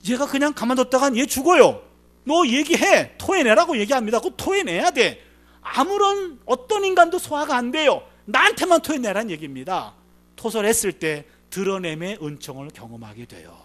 B: 얘가 그냥 가만뒀다간 얘 죽어요. 너 얘기해. 토해내라고 얘기합니다. 그거 토해내야 돼. 아무런 어떤 인간도 소화가 안 돼요. 나한테만 토해내란 얘기입니다. 토설했을 때 드러냄의 은총을 경험하게 돼요.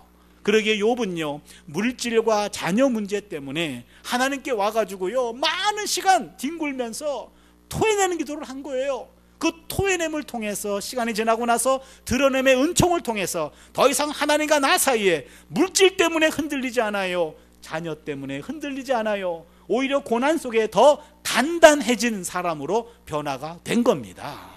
B: 그러기에 욥은요, 물질과 자녀 문제 때문에 하나님께 와가지고요, 많은 시간 뒹굴면서 토해내는 기도를 한 거예요. 그 토해냄을 통해서 시간이 지나고 나서 드러냄의 은총을 통해서 더 이상 하나님과 나 사이에 물질 때문에 흔들리지 않아요. 자녀 때문에 흔들리지 않아요. 오히려 고난 속에 더 단단해진 사람으로 변화가 된 겁니다.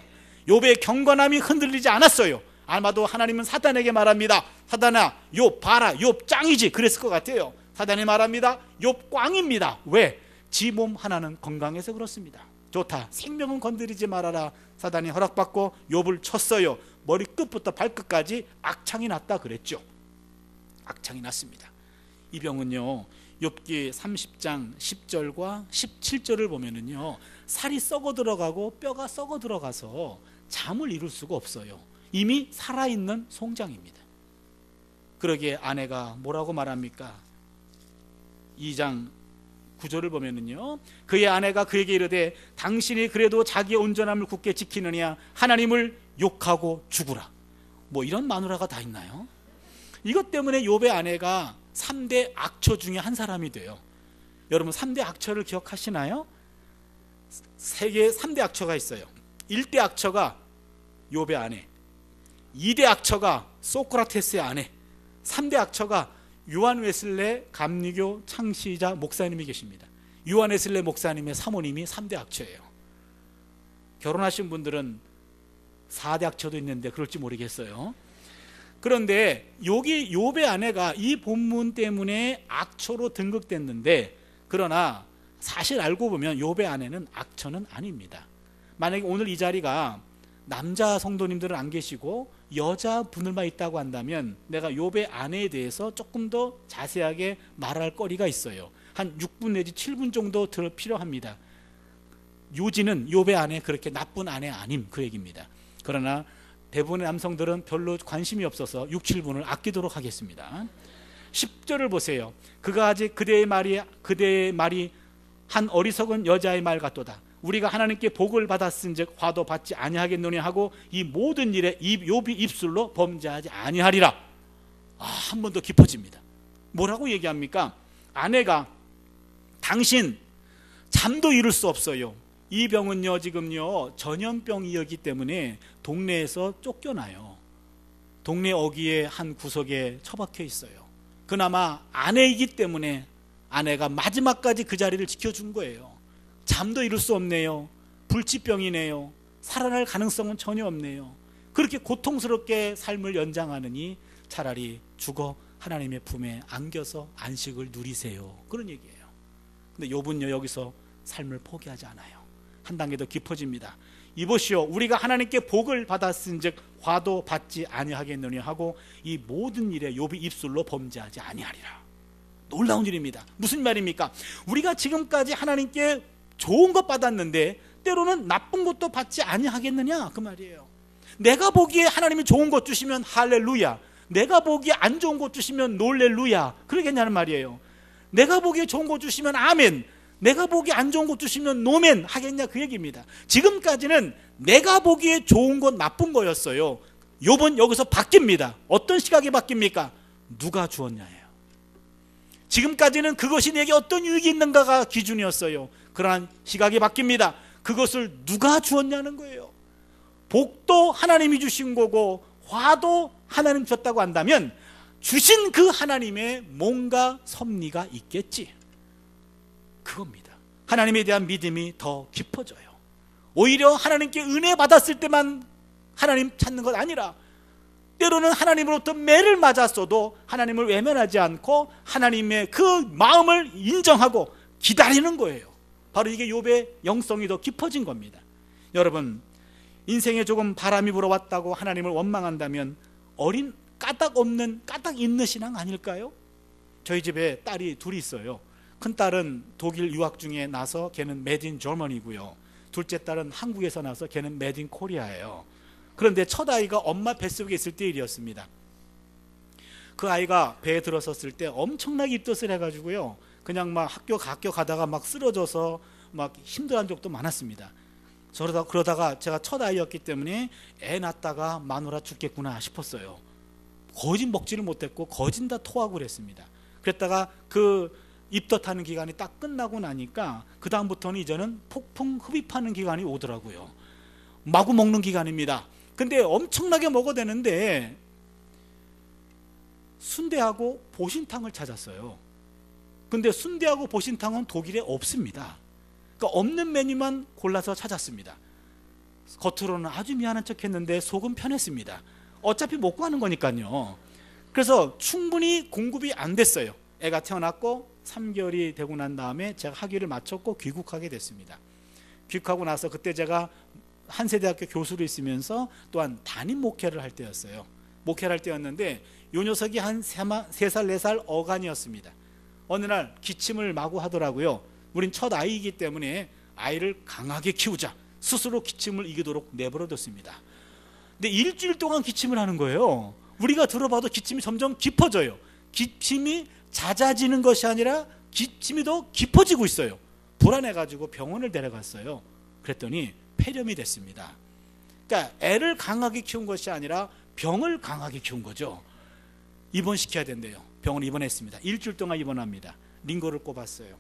B: 욥의 경건함이 흔들리지 않았어요. 아마도 하나님은 사단에게 말합니다. 사단아, 욥 봐라, 욥 짱이지. 그랬을 것 같아요. 사단이 말합니다. 욥 꽝입니다. 왜? 지 몸 하나는 건강해서 그렇습니다. 좋다, 생명은 건드리지 말아라. 사단이 허락받고 욥을 쳤어요. 머리 끝부터 발끝까지 악창이 났다 그랬죠. 악창이 났습니다. 이 병은요, 욥기 30장 10절과 17절을 보면은요, 살이 썩어 들어가고 뼈가 썩어 들어가서 잠을 이룰 수가 없어요. 이미 살아있는 송장입니다. 그러기에 아내가 뭐라고 말합니까? 2장 9절을 보면은요, 그의 아내가 그에게 이르되 당신이 그래도 자기의 온전함을 굳게 지키느냐 하나님을 욕하고 죽으라. 뭐 이런 마누라가 다 있나요? 이것 때문에 욥의 아내가 3대 악처 중에 한 사람이 돼요. 여러분 3대 악처를 기억하시나요? 세계에 3대 악처가 있어요. 1대 악처가 욥의 아내, 2대 악처가 소크라테스의 아내, 3대 악처가 요한 웨슬레 감리교 창시자 목사님이 계십니다. 요한 웨슬레 목사님의 사모님이 3대 악처예요. 결혼하신 분들은 4대 악처도 있는데 그럴지 모르겠어요. 그런데 여기 욥의 아내가 이 본문 때문에 악처로 등극됐는데, 그러나 사실 알고 보면 욥의 아내는 악처는 아닙니다. 만약에 오늘 이 자리가 남자 성도님들은 안 계시고 여자분들만 있다고 한다면 내가 욥의 아내에 대해서 조금 더 자세하게 말할 거리가 있어요. 한 6분 내지 7분 정도 필요합니다. 요지는 욥의 아내 그렇게 나쁜 아내 아님, 그 얘기입니다. 그러나 대부분의 남성들은 별로 관심이 없어서 6, 7분을 아끼도록 하겠습니다. 10절을 보세요. 그가 아직 그대의 말이 한 어리석은 여자의 말 같도다. 우리가 하나님께 복을 받았은즉 화도 받지 아니하겠노냐 하고 이 모든 일에 욥이 입술로 범죄하지 아니하리라. 한 번 더 깊어집니다. 뭐라고 얘기합니까? 아내가 당신 잠도 이룰 수 없어요. 이 병은요, 지금요 전염병이었기 때문에 동네에서 쫓겨나요. 동네 어귀의 한 구석에 처박혀 있어요. 그나마 아내이기 때문에 아내가 마지막까지 그 자리를 지켜준 거예요. 잠도 이룰 수 없네요. 불치병이네요. 살아날 가능성은 전혀 없네요. 그렇게 고통스럽게 삶을 연장하느니 차라리 죽어 하나님의 품에 안겨서 안식을 누리세요. 그런 얘기예요. 근데 욥은요, 여기서 삶을 포기하지 않아요. 한 단계 더 깊어집니다. 이보시오, 우리가 하나님께 복을 받았은즉 화도 받지 아니하겠느냐 하고 이 모든 일에 욥이 입술로 범죄하지 아니하리라. 놀라운 일입니다. 무슨 말입니까? 우리가 지금까지 하나님께 좋은 것 받았는데 때로는 나쁜 것도 받지 아니하겠느냐, 그 말이에요. 내가 보기에 하나님이 좋은 것 주시면 할렐루야, 내가 보기에 안 좋은 것 주시면 놀렐루야, 그러겠냐는 말이에요. 내가 보기에 좋은 것 주시면 아멘, 내가 보기에 안 좋은 것 주시면 노멘 하겠냐, 그 얘기입니다. 지금까지는 내가 보기에 좋은 것 나쁜 거였어요. 욥은 여기서 바뀝니다. 어떤 시각이 바뀝니까? 누가 주었냐예요. 지금까지는 그것이 내게 어떤 유익이 있는가가 기준이었어요. 그러한 시각이 바뀝니다. 그것을 누가 주었냐는 거예요. 복도 하나님이 주신 거고 화도 하나님 주셨다고 한다면 주신 그 하나님의 뭔가 섭리가 있겠지, 그겁니다. 하나님에 대한 믿음이 더 깊어져요. 오히려 하나님께 은혜 받았을 때만 하나님 찾는 것 아니라 때로는 하나님으로부터 매를 맞았어도 하나님을 외면하지 않고 하나님의 그 마음을 인정하고 기다리는 거예요. 바로 이게 욥의 영성이 더 깊어진 겁니다. 여러분, 인생에 조금 바람이 불어왔다고 하나님을 원망한다면 어린 까닭 없는 까닭 있는 신앙 아닐까요? 저희 집에 딸이 둘이 있어요. 큰 딸은 독일 유학 중에 나서 걔는 메드 인 저머니고요. 둘째 딸은 한국에서 나서 걔는 메드 인 코리아예요. 그런데 첫 아이가 엄마 뱃속에 있을 때 일이었습니다. 그 아이가 배에 들어섰을 때 엄청나게 입덧을 해가지고요, 그냥 막 학교 가다가 막 쓰러져서 막 힘들어한 적도 많았습니다. 그러다가 제가 첫 아이였기 때문에 애 낳다가 마누라 죽겠구나 싶었어요. 거진 먹지를 못했고 거진 다 토하고 그랬습니다. 그랬다가 그 입덧하는 기간이 딱 끝나고 나니까 그 다음부터는 이제는 폭풍 흡입하는 기간이 오더라고요. 마구 먹는 기간입니다. 근데 엄청나게 먹어야 되는데 순대하고 보신탕을 찾았어요. 근데 순대하고 보신탕은 독일에 없습니다. 그러니까 없는 메뉴만 골라서 찾았습니다. 겉으로는 아주 미안한 척 했는데 속은 편했습니다. 어차피 먹고 하는 거니까요. 그래서 충분히 공급이 안 됐어요. 애가 태어났고 3개월이 되고 난 다음에 제가 학위를 마쳤고 귀국하게 됐습니다. 귀국하고 나서 그때 제가 한세대학교 교수로 있으면서 또한 담임 목회를 할 때였어요. 목회를 할 때였는데 요 녀석이 한 3살 4살 어간이었습니다. 어느 날 기침을 마구 하더라고요. 우린 첫 아이이기 때문에 아이를 강하게 키우자, 스스로 기침을 이기도록 내버려뒀습니다. 근데 일주일 동안 기침을 하는 거예요. 우리가 들어봐도 기침이 점점 깊어져요. 기침이 잦아지는 것이 아니라 기침이 더 깊어지고 있어요. 불안해가지고 병원을 데려갔어요. 그랬더니 폐렴이 됐습니다. 그러니까 애를 강하게 키운 것이 아니라 병을 강하게 키운 거죠. 입원시켜야 된대요. 병원에 입원했습니다. 일주일 동안 입원합니다. 링거를 꼽았어요.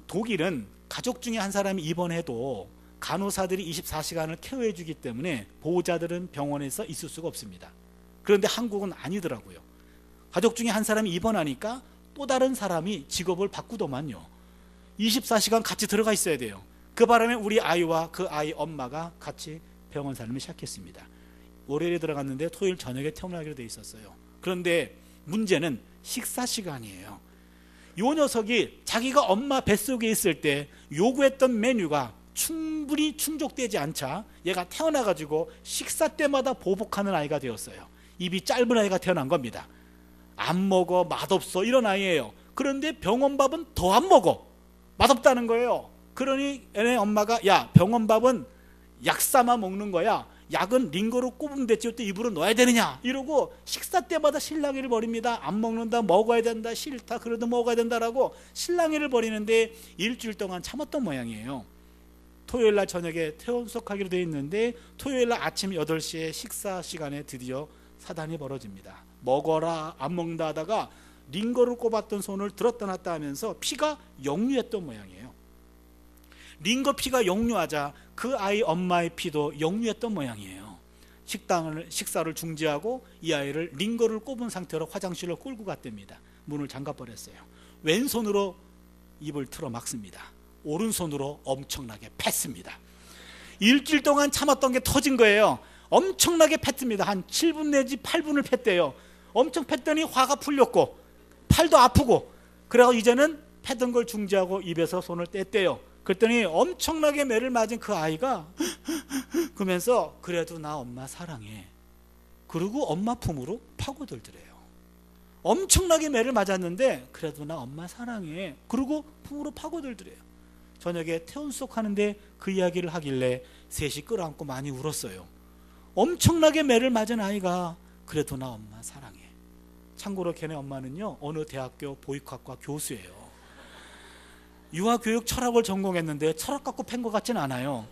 B: 독일은 가족 중에 한 사람이 입원해도 간호사들이 24시간을 케어해 주기 때문에 보호자들은 병원에서 있을 수가 없습니다. 그런데 한국은 아니더라고요. 가족 중에 한 사람이 입원하니까 또 다른 사람이 직업을 바꾸더만요. 24시간 같이 들어가 있어야 돼요. 그 바람에 우리 아이와 그 아이 엄마가 같이 병원 삶을 시작했습니다. 월요일에 들어갔는데 토요일 저녁에 퇴원하기로 돼 있었어요. 그런데 문제는 식사 시간이에요. 요 녀석이 자기가 엄마 뱃속에 있을 때 요구했던 메뉴가 충분히 충족되지 않자 얘가 태어나가지고 식사 때마다 보복하는 아이가 되었어요. 입이 짧은 아이가 태어난 겁니다. 안 먹어, 맛없어, 이런 아이예요. 그런데 병원 밥은 더 안 먹어. 맛없다는 거예요. 그러니 얘네 엄마가 야, 병원 밥은 약 삼아 먹는 거야. 약은 링거로 꼽으면 됐지 또 입으로 넣어야 되느냐, 이러고 식사 때마다 실랑이를 벌입니다. 안 먹는다, 먹어야 된다, 싫다, 그래도 먹어야 된다라고 실랑이를 벌이는데 일주일 동안 참았던 모양이에요. 토요일날 저녁에 퇴원석하기로 되어 있는데 토요일날 아침 8시에 식사 시간에 드디어 사단이 벌어집니다. 먹어라, 안 먹는다 하다가 링거를 꼽았던 손을 들었다 놨다 하면서 피가 역류했던 모양이에요. 링거 피가 역류하자 그 아이 엄마의 피도 역류했던 모양이에요. 식사를 중지하고 이 아이를 링거를 꼽은 상태로 화장실로 끌고 갔답니다. 문을 잠가버렸어요. 왼손으로 입을 틀어 막습니다. 오른손으로 엄청나게 팼습니다. 일주일 동안 참았던 게 터진 거예요. 엄청나게 팼습니다. 한 7분 내지 8분을 팼대요. 엄청 팼더니 화가 풀렸고 팔도 아프고, 그래서 이제는 패던 걸 중지하고 입에서 손을 뗐대요. 그랬더니 엄청나게 매를 맞은 그 아이가 그러면서 그래도 나 엄마 사랑해, 그리고 엄마 품으로 파고들더래요. 엄청나게 매를 맞았는데 그래도 나 엄마 사랑해, 그리고 품으로 파고들더래요. 저녁에 퇴원수속 하는데 그 이야기를 하길래 셋이 끌어안고 많이 울었어요. 엄청나게 매를 맞은 아이가 그래도 나 엄마 사랑해. 참고로 걔네 엄마는요, 어느 대학교 보육학과 교수예요. 유아교육 철학을 전공했는데 철학 갖고 팬 것 같진 않아요.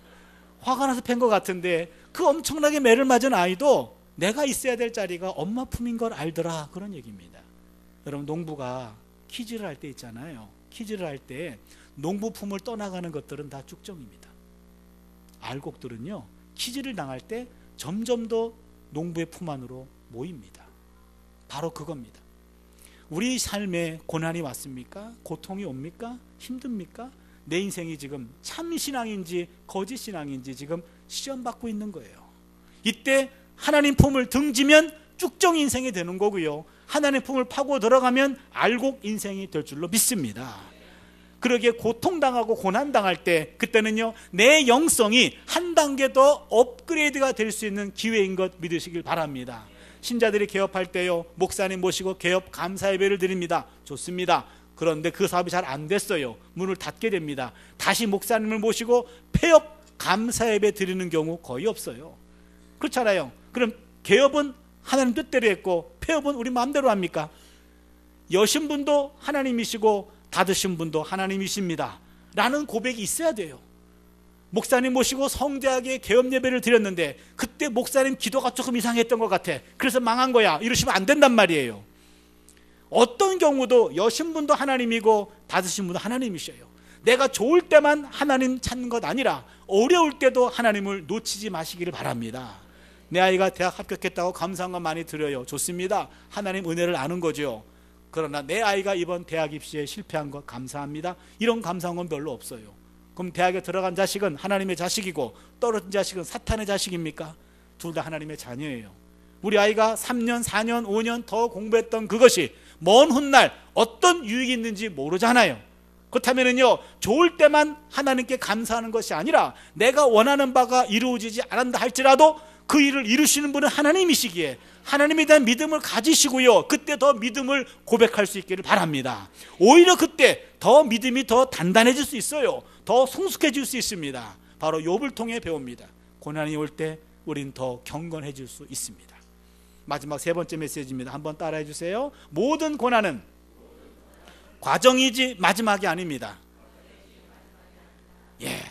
B: 화가 나서 팬 것 같은데 그 엄청나게 매를 맞은 아이도 내가 있어야 될 자리가 엄마 품인 걸 알더라, 그런 얘기입니다. 여러분, 농부가 키즈를 할 때 있잖아요. 키즈를 할 때 농부 품을 떠나가는 것들은 다 쭉정입니다. 알곡들은요, 키즈를 당할 때 점점 더 농부의 품 안으로 모입니다. 바로 그겁니다. 우리 삶에 고난이 왔습니까? 고통이 옵니까? 힘듭니까? 내 인생이 지금 참 신앙인지 거짓 신앙인지 지금 시험받고 있는 거예요. 이때 하나님 품을 등지면 쭉정 인생이 되는 거고요, 하나님 품을 파고 들어가면 알곡 인생이 될 줄로 믿습니다. 그러기에 고통당하고 고난당할 때, 그때는요, 내 영성이 한 단계 더 업그레이드가 될 수 있는 기회인 것 믿으시길 바랍니다. 신자들이 개업할 때요, 목사님 모시고 개업 감사 예배를 드립니다. 좋습니다. 그런데 그 사업이 잘 안 됐어요. 문을 닫게 됩니다. 다시 목사님을 모시고 폐업 감사 예배 드리는 경우 거의 없어요. 그렇잖아요. 그럼 개업은 하나님 뜻대로 했고 폐업은 우리 마음대로 합니까? 여신 분도 하나님이시고 닫으신 분도 하나님이십니다 라는 고백이 있어야 돼요. 목사님 모시고 성대하게 개업 예배를 드렸는데 그때 목사님 기도가 조금 이상했던 것 같아, 그래서 망한 거야, 이러시면 안 된단 말이에요. 어떤 경우도 여신분도 하나님이고 닫으신 분도 하나님이셔요. 내가 좋을 때만 하나님 찾는 것 아니라 어려울 때도 하나님을 놓치지 마시기를 바랍니다. 내 아이가 대학 합격했다고 감사한 건 많이 드려요. 좋습니다. 하나님 은혜를 아는 거죠. 그러나 내 아이가 이번 대학 입시에 실패한 것 감사합니다, 이런 감사한 건 별로 없어요. 그럼 대학에 들어간 자식은 하나님의 자식이고 떨어진 자식은 사탄의 자식입니까? 둘 다 하나님의 자녀예요. 우리 아이가 3년, 4년, 5년 더 공부했던 그것이 먼 훗날 어떤 유익이 있는지 모르잖아요. 그렇다면요, 좋을 때만 하나님께 감사하는 것이 아니라 내가 원하는 바가 이루어지지 않았다 할지라도 그 일을 이루시는 분은 하나님이시기에 하나님에 대한 믿음을 가지시고요, 그때 더 믿음을 고백할 수 있기를 바랍니다. 오히려 그때 더 믿음이 더 단단해질 수 있어요. 더 성숙해질 수 있습니다. 바로 욥을 통해 배웁니다. 고난이 올 때 우린 더 경건해질 수 있습니다. 마지막 세 번째 메시지입니다. 한번 따라해 주세요. 모든 고난은 과정이지 마지막이 아닙니다.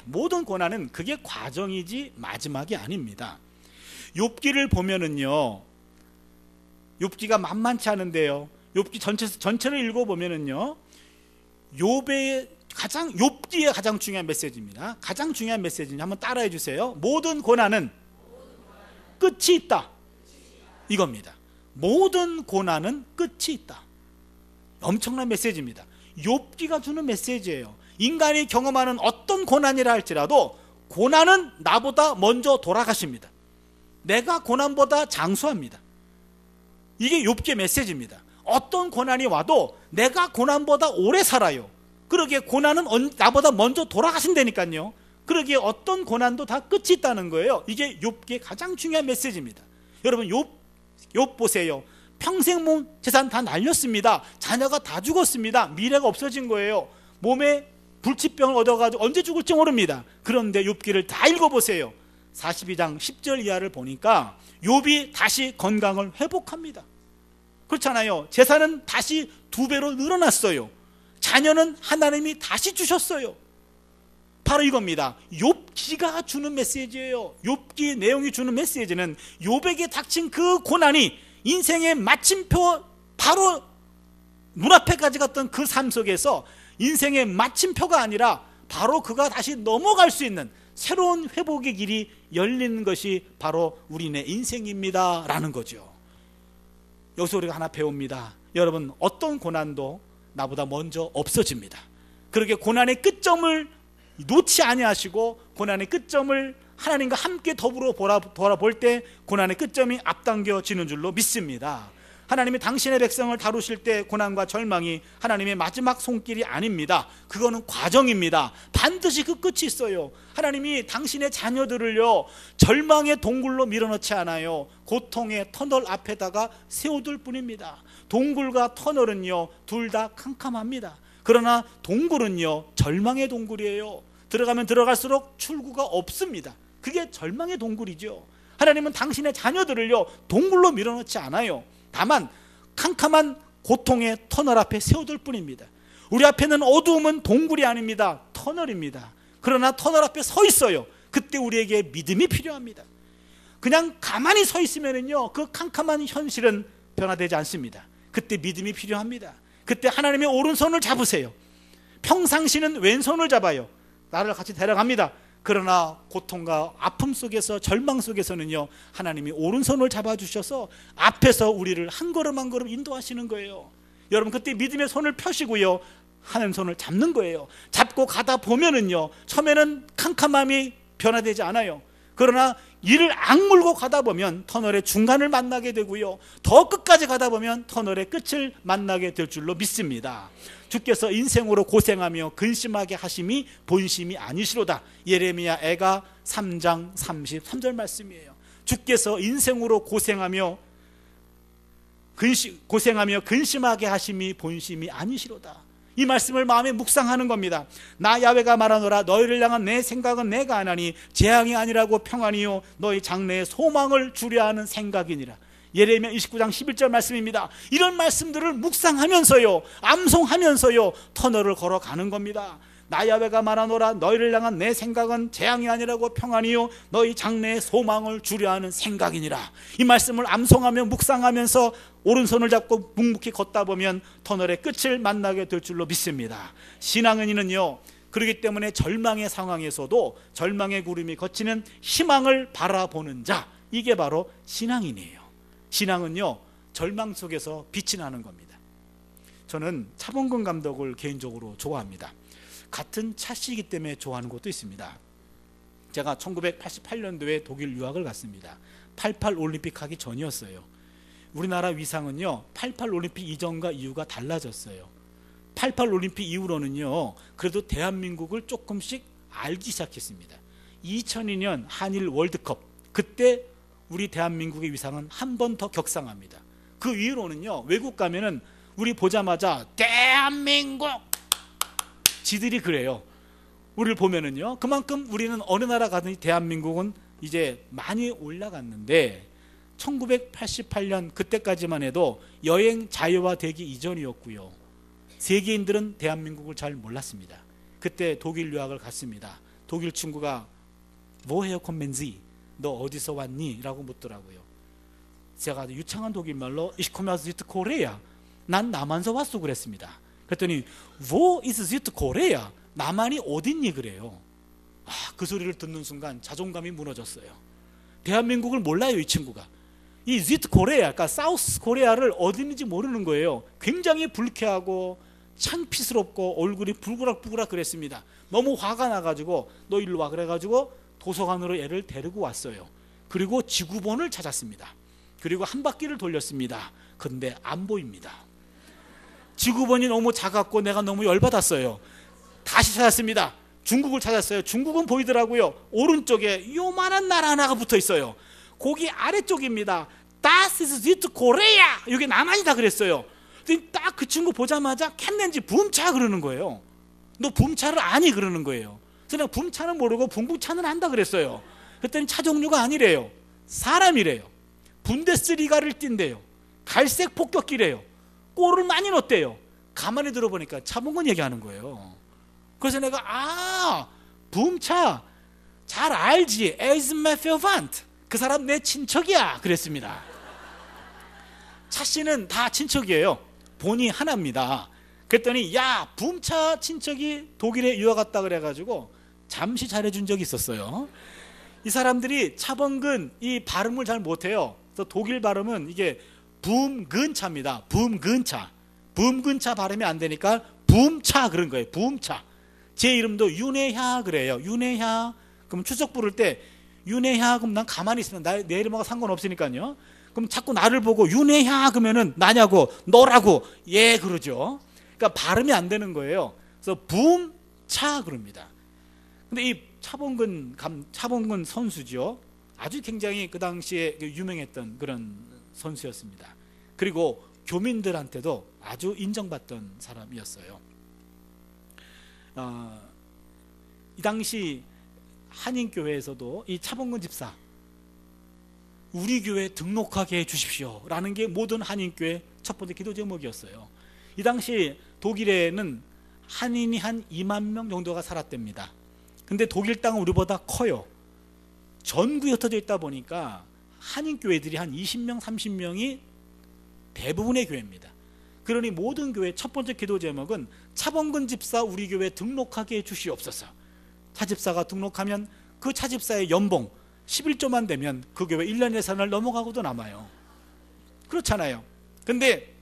B: 모든 고난은 그게 과정이지 마지막이 아닙니다. 욥기를 보면은요, 욥기가 만만치 않은데요, 욥기 전체를 읽어보면은요, 욥기의 가장 중요한 메시지입니다. 가장 중요한 메시지는 한번 따라해 주세요. 모든 고난은 끝이 있다, 이겁니다. 모든 고난은 끝이 있다. 엄청난 메시지입니다. 욥기가 주는 메시지예요. 인간이 경험하는 어떤 고난이라 할지라도 고난은 나보다 먼저 돌아가십니다. 내가 고난보다 장수합니다. 이게 욥기의 메시지입니다. 어떤 고난이 와도 내가 고난보다 오래 살아요. 그러기에 고난은 나보다 먼저 돌아가신다니까요. 그러기에 어떤 고난도 다 끝이 있다는 거예요. 이게 욥기의 가장 중요한 메시지입니다. 여러분, 욥 보세요. 평생 몸 재산 다 날렸습니다. 자녀가 다 죽었습니다. 미래가 없어진 거예요. 몸에 불치병을 얻어가지고 언제 죽을지 모릅니다. 그런데 욥기를 다 읽어보세요. 42장 10절 이하를 보니까 욥이 다시 건강을 회복합니다. 그렇잖아요. 재산은 다시 2배로 늘어났어요. 자녀는 하나님이 다시 주셨어요. 바로 이겁니다. 욥기가 주는 메시지예요. 욥기 내용이 주는 메시지는 욥에게 닥친 그 고난이 인생의 마침표, 바로 눈앞에까지 갔던 그 삶 속에서 인생의 마침표가 아니라 바로 그가 다시 넘어갈 수 있는 새로운 회복의 길이 열리는 것이 바로 우리네 인생입니다 라는 거죠. 여기서 우리가 하나 배웁니다. 여러분, 어떤 고난도 나보다 먼저 없어집니다. 그렇게 고난의 끝점을 놓지 아니하시고 고난의 끝점을 하나님과 함께 더불어 돌아볼 때 고난의 끝점이 앞당겨지는 줄로 믿습니다. 하나님이 당신의 백성을 다루실 때 고난과 절망이 하나님의 마지막 손길이 아닙니다. 그거는 과정입니다. 반드시 그 끝이 있어요. 하나님이 당신의 자녀들을요, 절망의 동굴로 밀어넣지 않아요. 고통의 터널 앞에다가 세워둘 뿐입니다. 동굴과 터널은요, 둘 다 캄캄합니다. 그러나 동굴은요, 절망의 동굴이에요. 들어가면 들어갈수록 출구가 없습니다. 그게 절망의 동굴이죠. 하나님은 당신의 자녀들을요, 동굴로 밀어넣지 않아요. 다만 캄캄한 고통의 터널 앞에 세워둘 뿐입니다. 우리 앞에는 어두움은 동굴이 아닙니다. 터널입니다. 그러나 터널 앞에 서 있어요. 그때 우리에게 믿음이 필요합니다. 그냥 가만히 서 있으면요, 그 캄캄한 현실은 변화되지 않습니다. 그때 믿음이 필요합니다. 그때 하나님의 오른손을 잡으세요. 평상시는 왼손을 잡아요. 나를 같이 데려갑니다. 그러나 고통과 아픔 속에서, 절망 속에서는요, 하나님이 오른손을 잡아주셔서 앞에서 우리를 한 걸음 한 걸음 인도하시는 거예요. 여러분, 그때 믿음의 손을 펴시고요, 하나님 손을 잡는 거예요. 잡고 가다 보면은요, 처음에는 캄캄함이 변화되지 않아요. 그러나 이를 악물고 가다 보면 터널의 중간을 만나게 되고요, 더 끝까지 가다 보면 터널의 끝을 만나게 될 줄로 믿습니다. 주께서 인생으로 고생하며 근심하게 하심이 본심이 아니시로다. 예레미야 애가 3장 33절 말씀이에요. 주께서 인생으로 고생하며 근심하게 하심이 본심이 아니시로다. 이 말씀을 마음에 묵상하는 겁니다. 나 야훼가 말하노라. 너희를 향한 내 생각은 내가 아나니 재앙이 아니라고 평안이요 너희 장래의 소망을 주려 하는 생각이니라. 예레미야 29장 11절 말씀입니다. 이런 말씀들을 묵상하면서요, 암송하면서요, 터널을 걸어가는 겁니다. 나 야훼가 말하노라. 너희를 향한 내 생각은 재앙이 아니라고 평안이요 너희 장래의 소망을 주려 하는 생각이니라. 이 말씀을 암송하며 묵상하면서 오른손을 잡고 묵묵히 걷다 보면 터널의 끝을 만나게 될 줄로 믿습니다. 신앙인은요, 그렇기 때문에 절망의 상황에서도 절망의 구름이 걷히는 희망을 바라보는 자, 이게 바로 신앙인이에요. 신앙은요, 절망 속에서 빛이 나는 겁니다. 저는 차범근 감독을 개인적으로 좋아합니다. 같은 차씨이기 때문에 좋아하는 것도 있습니다. 제가 1988년도에 독일 유학을 갔습니다. 88 올림픽 하기 전이었어요. 우리나라 위상은요, 88 올림픽 이전과 이후가 달라졌어요. 88 올림픽 이후로는요, 그래도 대한민국을 조금씩 알기 시작했습니다. 2002년 한일 월드컵, 그때 우리 대한민국의 위상은 한 번 더 격상합니다. 그 이후로는요, 외국 가면은 우리 보자마자 대한민국, 지들이 그래요. 우리를 보면은요, 그만큼 우리는 어느 나라 가든지 대한민국은 이제 많이 올라갔는데 1988년 그때까지만 해도 여행 자유화되기 이전이었고요. 세계인들은 대한민국을 잘 몰랐습니다. 그때 독일 유학을 갔습니다. 독일 친구가 뭐해요 콤멘지? 너 어디서 왔니? 라고 묻더라고요. 제가 유창한 독일말로 Ich komme aus Südkorea. 난 남한서 왔어 그랬습니다. 그랬더니 Wo ist Südkorea? 남한이 어딨니? 그래요. 그 소리를 듣는 순간 자존감이 무너졌어요. 대한민국을 몰라요, 이 친구가. 이 Südkorea, 그러니까 사우스 코리아를 어딘지 모르는 거예요. 굉장히 불쾌하고 창피스럽고 얼굴이 불그락불그락 그랬습니다. 너무 화가 나가지고 너 일로 와 그래가지고 도서관으로 얘를 데리고 왔어요. 그리고 지구본을 찾았습니다. 그리고 한 바퀴를 돌렸습니다. 근데 안 보입니다. 지구본이 너무 작았고 내가 너무 열받았어요. 다시 찾았습니다. 중국을 찾았어요. 중국은 보이더라고요. 오른쪽에 요만한 나라 하나가 붙어 있어요. 거기 아래쪽입니다. Das ist Südkorea. 여기 남한이다 그랬어요. 딱 그 친구 보자마자 캔넨지 붐차 그러는 거예요. 너 붐차를 아니? 그러는 거예요. 그래서 내가 붐차는 모르고 붕붕차는 한다 그랬어요. 그랬더니 차 종류가 아니래요. 사람이래요. 분데스리가를 뛴대요. 갈색 폭격기래요. 골을 많이 넣었대요. 가만히 들어보니까 차범근 얘기하는 거예요. 그래서 내가 붐차 잘 알지. 에이즈메페반트. 그 사람 내 친척이야 그랬습니다. 차 씨는 다 친척이에요. 본이 하나입니다. 그랬더니 야 붐차 친척이 독일에 유학 갔다 그래가지고 잠시 잘해준 적이 있었어요. 이 사람들이 차범근 이 발음을 잘 못해요. 그래서 독일 발음은 이게 붐근차입니다. 붐근차. 붐근차 발음이 안 되니까 붐차 그런 거예요. 붐차. 제 이름도 윤혜야 그래요. 윤혜야. 그럼 추석 부를 때 윤혜야 그럼 난 가만히 있으면 내 이름하고 상관없으니까요. 그럼 자꾸 나를 보고 윤혜야 그러면은 나냐고 너라고 예 그러죠. 그러니까 발음이 안 되는 거예요. 그래서 붐차 그럽니다. 근데 이 차범근 선수죠. 아주 굉장히 그 당시에 유명했던 그런 선수였습니다. 그리고 교민들한테도 아주 인정받던 사람이었어요. 이 당시 한인교회에서도 이 차범근 집사 우리 교회에 등록하게 해주십시오 라는 게 모든 한인교회 첫 번째 기도 제목이었어요. 이 당시 독일에는 한인이 한 2만 명 정도가 살았답니다. 근데 독일 땅은 우리보다 커요. 전국에 흩어져 있다 보니까 한인교회들이 한 20명 30명이 대부분의 교회입니다. 그러니 모든 교회 첫 번째 기도 제목은 차범근 집사 우리 교회에 등록하게 해주시옵소서. 차집사가 등록하면 그 차집사의 연봉 11조만 되면 그 교회 1년 예산을 넘어가고도 남아요. 그렇잖아요. 근데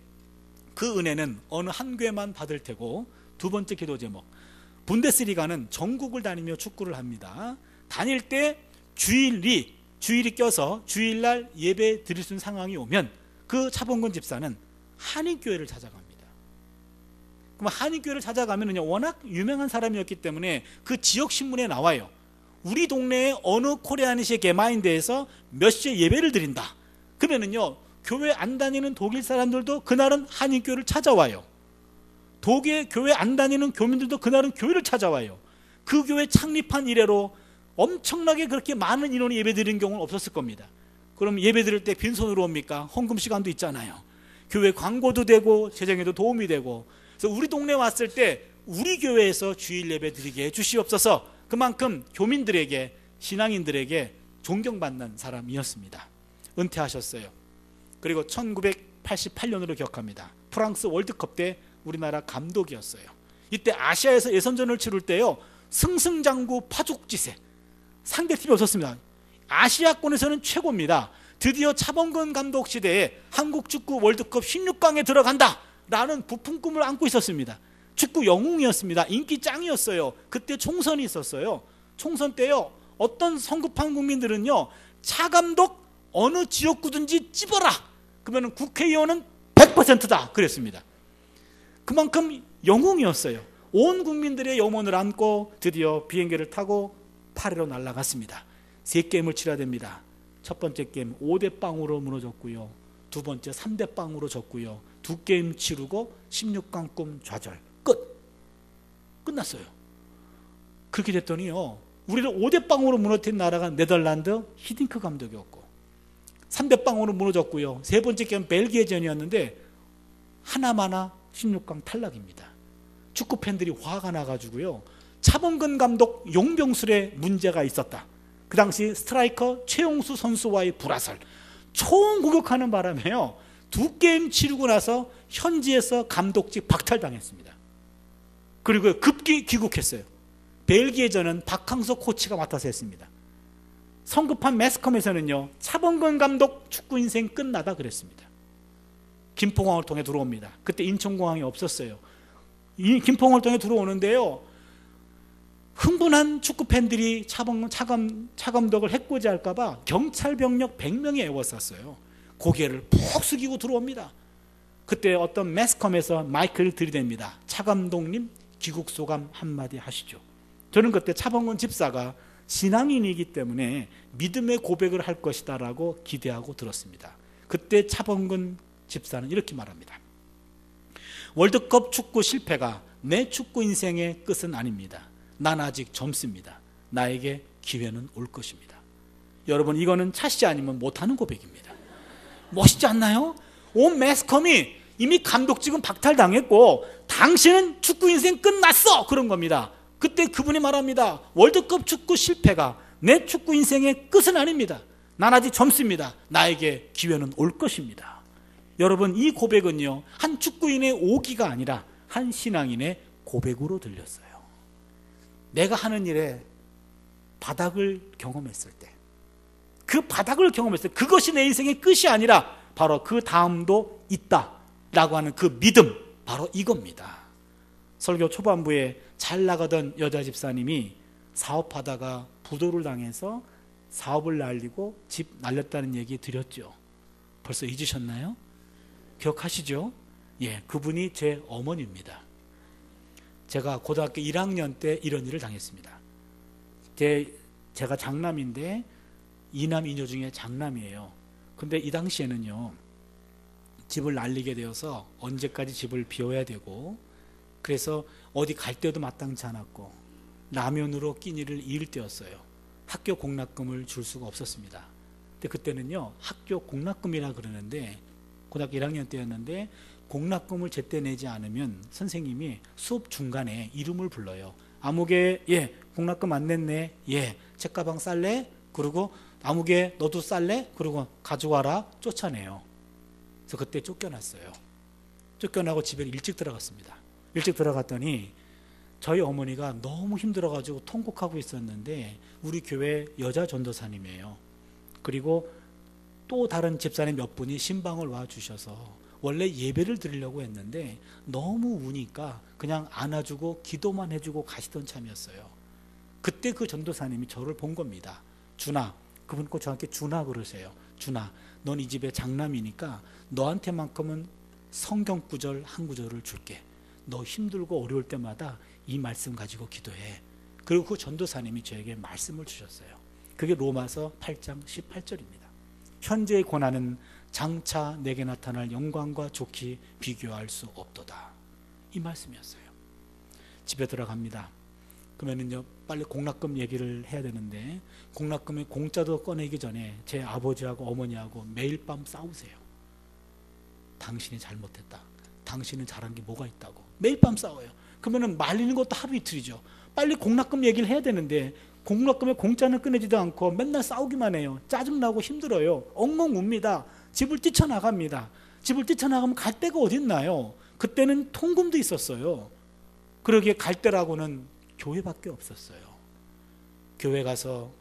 B: 그 은혜는 어느 한 교회만 받을 테고, 두 번째 기도 제목, 분데스리가는 전국을 다니며 축구를 합니다. 다닐 때 주일이 껴서 주일날 예배 드릴 수 있는 상황이 오면 그 차범근 집사는 한인교회를 찾아갑니다. 그럼 한인교회를 찾아가면 워낙 유명한 사람이었기 때문에 그 지역 신문에 나와요. 우리 동네에 어느 코리아니시의 게마인데에서 몇 시에 예배를 드린다. 그러면은요, 교회 안 다니는 독일 사람들도 그날은 한인교회를 찾아와요. 독일 교회 안 다니는 교민들도 그날은 교회를 찾아와요. 그 교회 창립한 이래로 엄청나게 그렇게 많은 인원이 예배 드리는 경우는 없었을 겁니다. 그럼 예배 드릴 때 빈손으로 옵니까? 헌금 시간도 있잖아요. 교회 광고도 되고 재정에도 도움이 되고. 그래서 우리 동네 왔을 때 우리 교회에서 주일 예배 드리게 해 주시옵소서. 그만큼 교민들에게, 신앙인들에게 존경받는 사람이었습니다. 은퇴하셨어요. 그리고 1988년으로 기억합니다. 프랑스 월드컵 때 우리나라 감독이었어요. 이때 아시아에서 예선전을 치를 때요, 승승장구 파죽지세, 상대팀이 없었습니다. 아시아권에서는 최고입니다. 드디어 차범근 감독 시대에 한국 축구 월드컵 16강에 들어간다 라는 부푼 꿈을 안고 있었습니다. 축구 영웅이었습니다. 인기 짱이었어요. 그때 총선이 있었어요. 총선 때요, 어떤 성급한 국민들은요, 차 감독 어느 지역구든지 찝어라, 그러면 국회의원은 100%다 그랬습니다. 그만큼 영웅이었어요. 온 국민들의 염원을 안고 드디어 비행기를 타고 파리로 날아갔습니다. 3게임을 치러야 됩니다. 첫 번째 게임 5대0으로 무너졌고요, 두 번째 3대0으로 졌고요, 2게임 치르고 16강 꿈 좌절, 끝났어요. 그렇게 됐더니요, 우리를 5대0으로 무너뜨린 나라가 네덜란드 히딩크 감독이었고, 3대0으로 무너졌고요, 세 번째 게임 벨기에전이었는데 하나마나 16강 탈락입니다. 축구 팬들이 화가 나가지고요, 차범근 감독 용병술에 문제가 있었다. 그 당시 스트라이커 최용수 선수와의 불화설, 총공격하는 바람에요, 2게임 치르고 나서 현지에서 감독직 박탈당했습니다. 그리고 급기 귀국했어요. 벨기에전은 박항서 코치가 맡아서 했습니다. 성급한 매스컴에서는요, 차범근 감독 축구 인생 끝나다 그랬습니다. 김포공항을 통해 들어옵니다. 그때 인천공항이 없었어요. 이 김포공항을 통해 들어오는데요, 흥분한 축구 팬들이 차 감독을 해코지할까 봐 경찰 병력 100명이 에워쌌어요. 고개를 푹 숙이고 들어옵니다. 그때 어떤 매스컴에서 마이크를 들이댑니다. 차 감독님, 귀국 소감 한마디 하시죠. 저는 그때 차범근 집사가 신앙인이기 때문에 믿음의 고백을 할 것이다 라고 기대하고 들었습니다. 그때 차범근 집사는 이렇게 말합니다. 월드컵 축구 실패가 내 축구 인생의 끝은 아닙니다. 난 아직 젊습니다. 나에게 기회는 올 것입니다. 여러분, 이거는 차씨 아니면 못하는 고백입니다. 멋있지 않나요? 온 매스컴이 이미 감독직은 박탈당했고 당신은 축구 인생 끝났어, 그런 겁니다. 그때 그분이 말합니다. 월드컵 축구 실패가 내 축구 인생의 끝은 아닙니다. 난 아직 젊습니다. 나에게 기회는 올 것입니다. 여러분, 이 고백은요, 한 축구인의 오기가 아니라 한 신앙인의 고백으로 들렸어요. 내가 하는 일에 바닥을 경험했을 때, 그 바닥을 경험했을 때 그것이 내 인생의 끝이 아니라 바로 그 다음도 있다라고 하는 그 믿음, 바로 이겁니다. 설교 초반부에 잘 나가던 여자 집사님이 사업하다가 부도를 당해서 사업을 날리고 집 날렸다는 얘기 드렸죠. 벌써 잊으셨나요? 기억하시죠? 예, 그분이 제 어머니입니다. 제가 고등학교 1학년 때 이런 일을 당했습니다. 제가 장남인데 2남 2녀 중에 장남이에요. 근데 이 당시에는요, 집을 날리게 되어서 언제까지 집을 비워야 되고, 그래서 어디 갈 때도 마땅치 않았고 라면으로 끼니를 이을 때였어요. 학교 공락금을 줄 수가 없었습니다. 근데 그때는요, 학교 공락금이라 그러는데 고등학교 1학년 때였는데 공락금을 제때 내지 않으면 선생님이 수업 중간에 이름을 불러요. 아무개, 예, 공락금 안 냈네. 예, 책가방 쌀래? 그리고 아무개, 너도 쌀래? 그리고 가져와라. 쫓아내요. 그래서 그때 쫓겨났어요. 쫓겨나고 집에 일찍 들어갔습니다. 일찍 들어갔더니 저희 어머니가 너무 힘들어가지고 통곡하고 있었는데 우리 교회 여자 전도사님이에요. 그리고 또 다른 집사님 몇 분이 신방을 와주셔서 원래 예배를 드리려고 했는데 너무 우니까 그냥 안아주고 기도만 해주고 가시던 참이었어요. 그때 그 전도사님이 저를 본 겁니다. 준아, 그분 꼭 저한테 준아 그러세요. 준아, 넌 이 집의 장남이니까 너한테만큼은 성경 구절 한 구절을 줄게. 너 힘들고 어려울 때마다 이 말씀 가지고 기도해. 그리고 그 전도사님이 저에게 말씀을 주셨어요. 그게 로마서 8장 18절입니다. 현재의 고난은 장차 내게 나타날 영광과 좋게 비교할 수 없도다. 이 말씀이었어요. 집에 들어갑니다. 그러면은요 빨리 공납금 얘기를 해야 되는데, 공납금의 공짜도 꺼내기 전에 제 아버지하고 어머니하고 매일 밤 싸우세요. 당신이 잘못했다, 당신은 잘한 게 뭐가 있다고 매일 밤 싸워요. 그러면은 말리는 것도 하루 이틀이죠. 빨리 공납금 얘기를 해야 되는데 공납금의 공짜는 끊어지도 않고 맨날 싸우기만 해요. 짜증나고 힘들어요. 엉엉 웁니다. 집을 뛰쳐나갑니다. 집을 뛰쳐나가면 갈 데가 어딨나요? 그때는 통금도 있었어요. 그러기에 갈 데라고는 교회밖에 없었어요. 교회 가서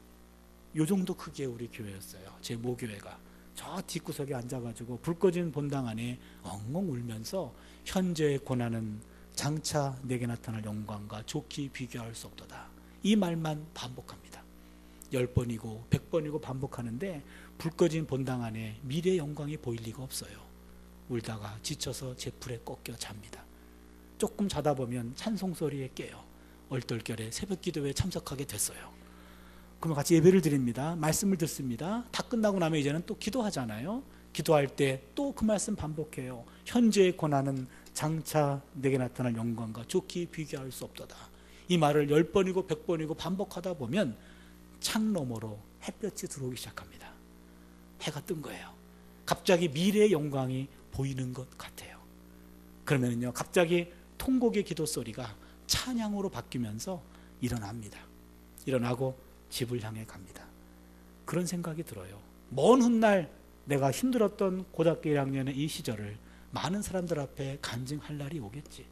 B: 요 정도 크기의 우리 교회였어요. 제 모교회가. 저 뒷구석에 앉아가지고 불 꺼진 본당 안에 엉엉 울면서 현재의 고난은 장차 내게 나타날 영광과 좋게 비교할 수 없도다, 이 말만 반복합니다. 10번이고 100번이고 반복하는데 불 꺼진 본당 안에 미래의 영광이 보일 리가 없어요. 울다가 지쳐서 제풀에 꺾여 잡니다. 조금 자다 보면 찬송 소리에 깨요. 얼떨결에 새벽 기도회에 참석하게 됐어요. 그러면 같이 예배를 드립니다. 말씀을 듣습니다. 다 끝나고 나면 이제는 또 기도하잖아요. 기도할 때 또 그 말씀 반복해요. 현재의 고난은 장차 내게 나타날 영광과 좋게 비교할 수 없도다. 이 말을 10번이고 100번이고 반복하다 보면 창 너머로 햇볕이 들어오기 시작합니다. 해가 뜬 거예요. 갑자기 미래의 영광이 보이는 것 같아요. 그러면요 갑자기 통곡의 기도 소리가 찬양으로 바뀌면서 일어납니다. 일어나고 집을 향해 갑니다. 그런 생각이 들어요. 먼 훗날 내가 힘들었던 고등학교 1학년의 이 시절을 많은 사람들 앞에 간증할 날이 오겠지.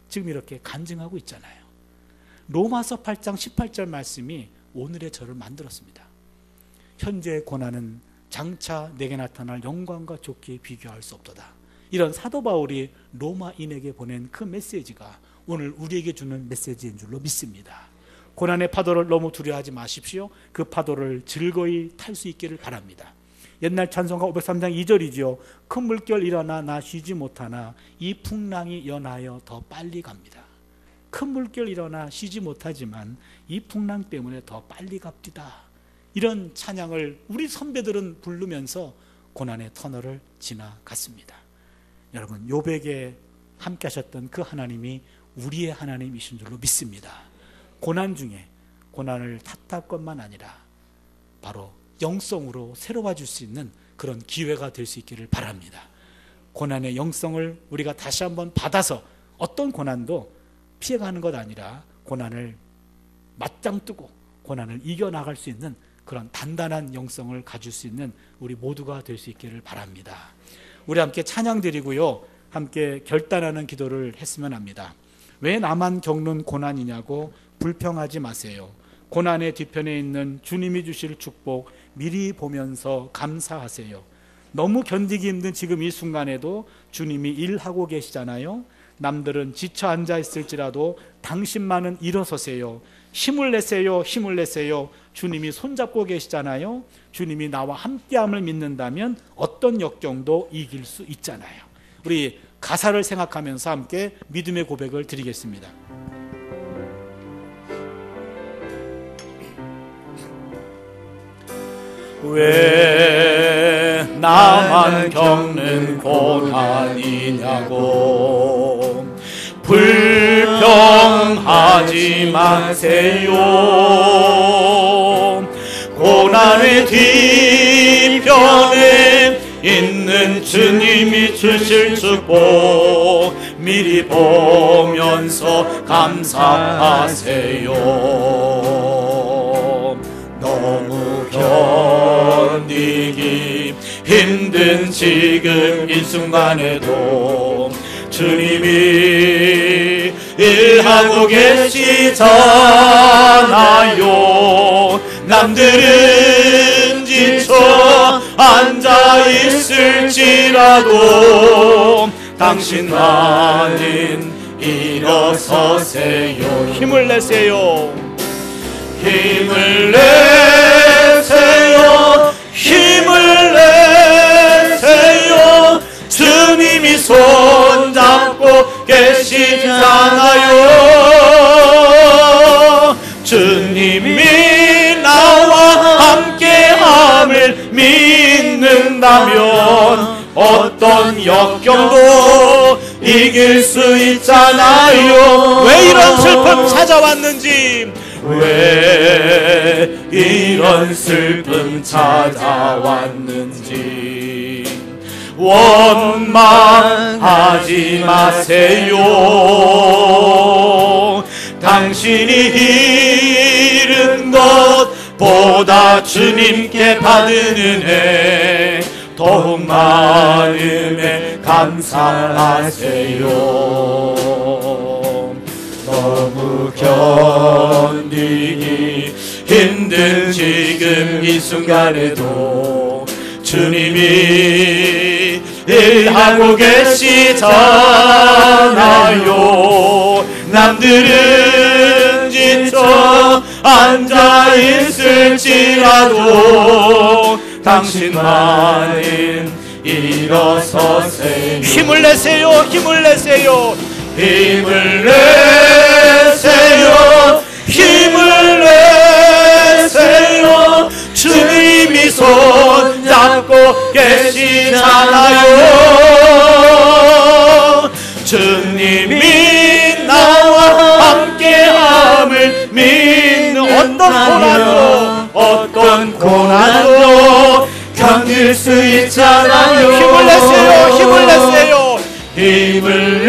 B: 지금 이렇게 간증하고 있잖아요. 로마서 8장 18절 말씀이 오늘의 저를 만들었습니다. 현재의 고난은 장차 내게 나타날 영광과 좋게 비교할 수 없도다. 이런 사도 바울이 로마인에게 보낸 그 메시지가 오늘 우리에게 주는 메시지인 줄로 믿습니다. 고난의 파도를 너무 두려워하지 마십시오. 그 파도를 즐거이 탈 수 있기를 바랍니다. 옛날 찬송가 503장 2절이지요. 큰 물결 일어나 나 쉬지 못하나 이 풍랑이 연하여 더 빨리 갑니다. 큰 물결 일어나 쉬지 못하지만 이 풍랑 때문에 더 빨리 갑디다. 이런 찬양을 우리 선배들은 부르면서 고난의 터널을 지나갔습니다. 여러분, 욥에게 함께 하셨던 그 하나님이 우리의 하나님이신 줄로 믿습니다. 고난 중에 고난을 탓할 것만 아니라 바로 영성으로 새로워 줄 수 있는 그런 기회가 될 수 있기를 바랍니다. 고난의 영성을 우리가 다시 한번 받아서 어떤 고난도 피해가는 것 아니라 고난을 맞짱 뜨고 고난을 이겨나갈 수 있는 그런 단단한 영성을 가질 수 있는 우리 모두가 될 수 있기를 바랍니다. 우리 함께 찬양 드리고요, 함께 결단하는 기도를 했으면 합니다. 왜 나만 겪는 고난이냐고 불평하지 마세요. 고난의 뒤편에 있는 주님이 주실 축복 미리 보면서 감사하세요. 너무 견디기 힘든 지금 이 순간에도 주님이 일하고 계시잖아요. 남들은 지쳐 앉아 있을지라도 당신만은 일어서세요. 힘을 내세요. 힘을 내세요. 주님이 손잡고 계시잖아요. 주님이 나와 함께함을 믿는다면 어떤 역경도 이길 수 있잖아요. 우리 가사를 생각하면서 함께 믿음의 고백을 드리겠습니다.
A: 왜 나만 겪는 고난이냐고 불평하지 마세요. 고난의 뒤편에 있는 주님이 주실 축복 미리 보면서 감사하세요. 너무 견디기 힘든 지금 이 순간에도 주님이 일하고 계시잖아요. 남들은 지쳐 앉아 있을지라도 당신만은 일어서세요. 힘을 내세요. 힘을 내세요. 힘을 내세요. 주님이 손잡고 계시잖아요. 주님이 나와 함께함을 믿는다면 어떤 역경도
C: 이길 수 있잖아요.
B: 왜 이런 슬픔 찾아왔는지,
C: 왜 이런 슬픔 찾아왔는지 원망하지 마세요. 당신이 잃은 것보다 주님께 받은 은혜 더욱 많음에 감사하세요. 너무 견디기 힘든 지금 이 순간에도 주님이 일하고 계시잖아요. 남들은 지쳐 앉아있을지라도 당신만은 일어서세요.
B: 힘을 내세요. 힘을 내세요.
C: 힘을 내세요. 힘을 내세요. 주님이 손잡고 계시잖아요. 주님이 나와 함께함을 믿는 어떤 고난도 견딜 수 있잖아요.
B: 힘을 내세요. 힘을 내세요.
C: 힘을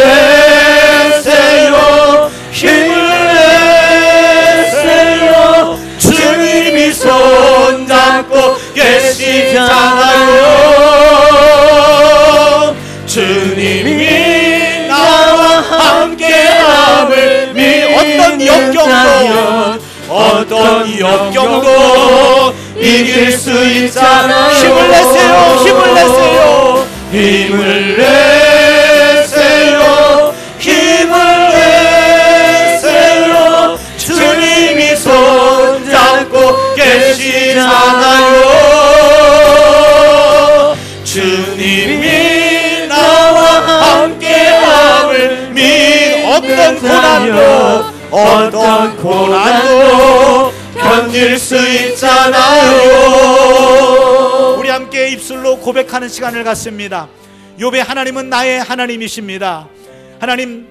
C: 내세요. 힘을 내세요. 주님이 손잡고 계시잖아요. 주님이 나와 함께함을 어떤 역경도 이길 수 있잖아요.
B: 힘을 내세요. 힘을 내세요.
C: 힘을 내세요. 힘을 내세요. 주님이 손잡고 계시잖아요. 주님이 나와 함께함을 어떤 고난도 견딜 수 있잖아요.
B: 우리 함께 입술로 고백하는 시간을 갖습니다. 욥의 하나님은 나의 하나님이십니다. 하나님,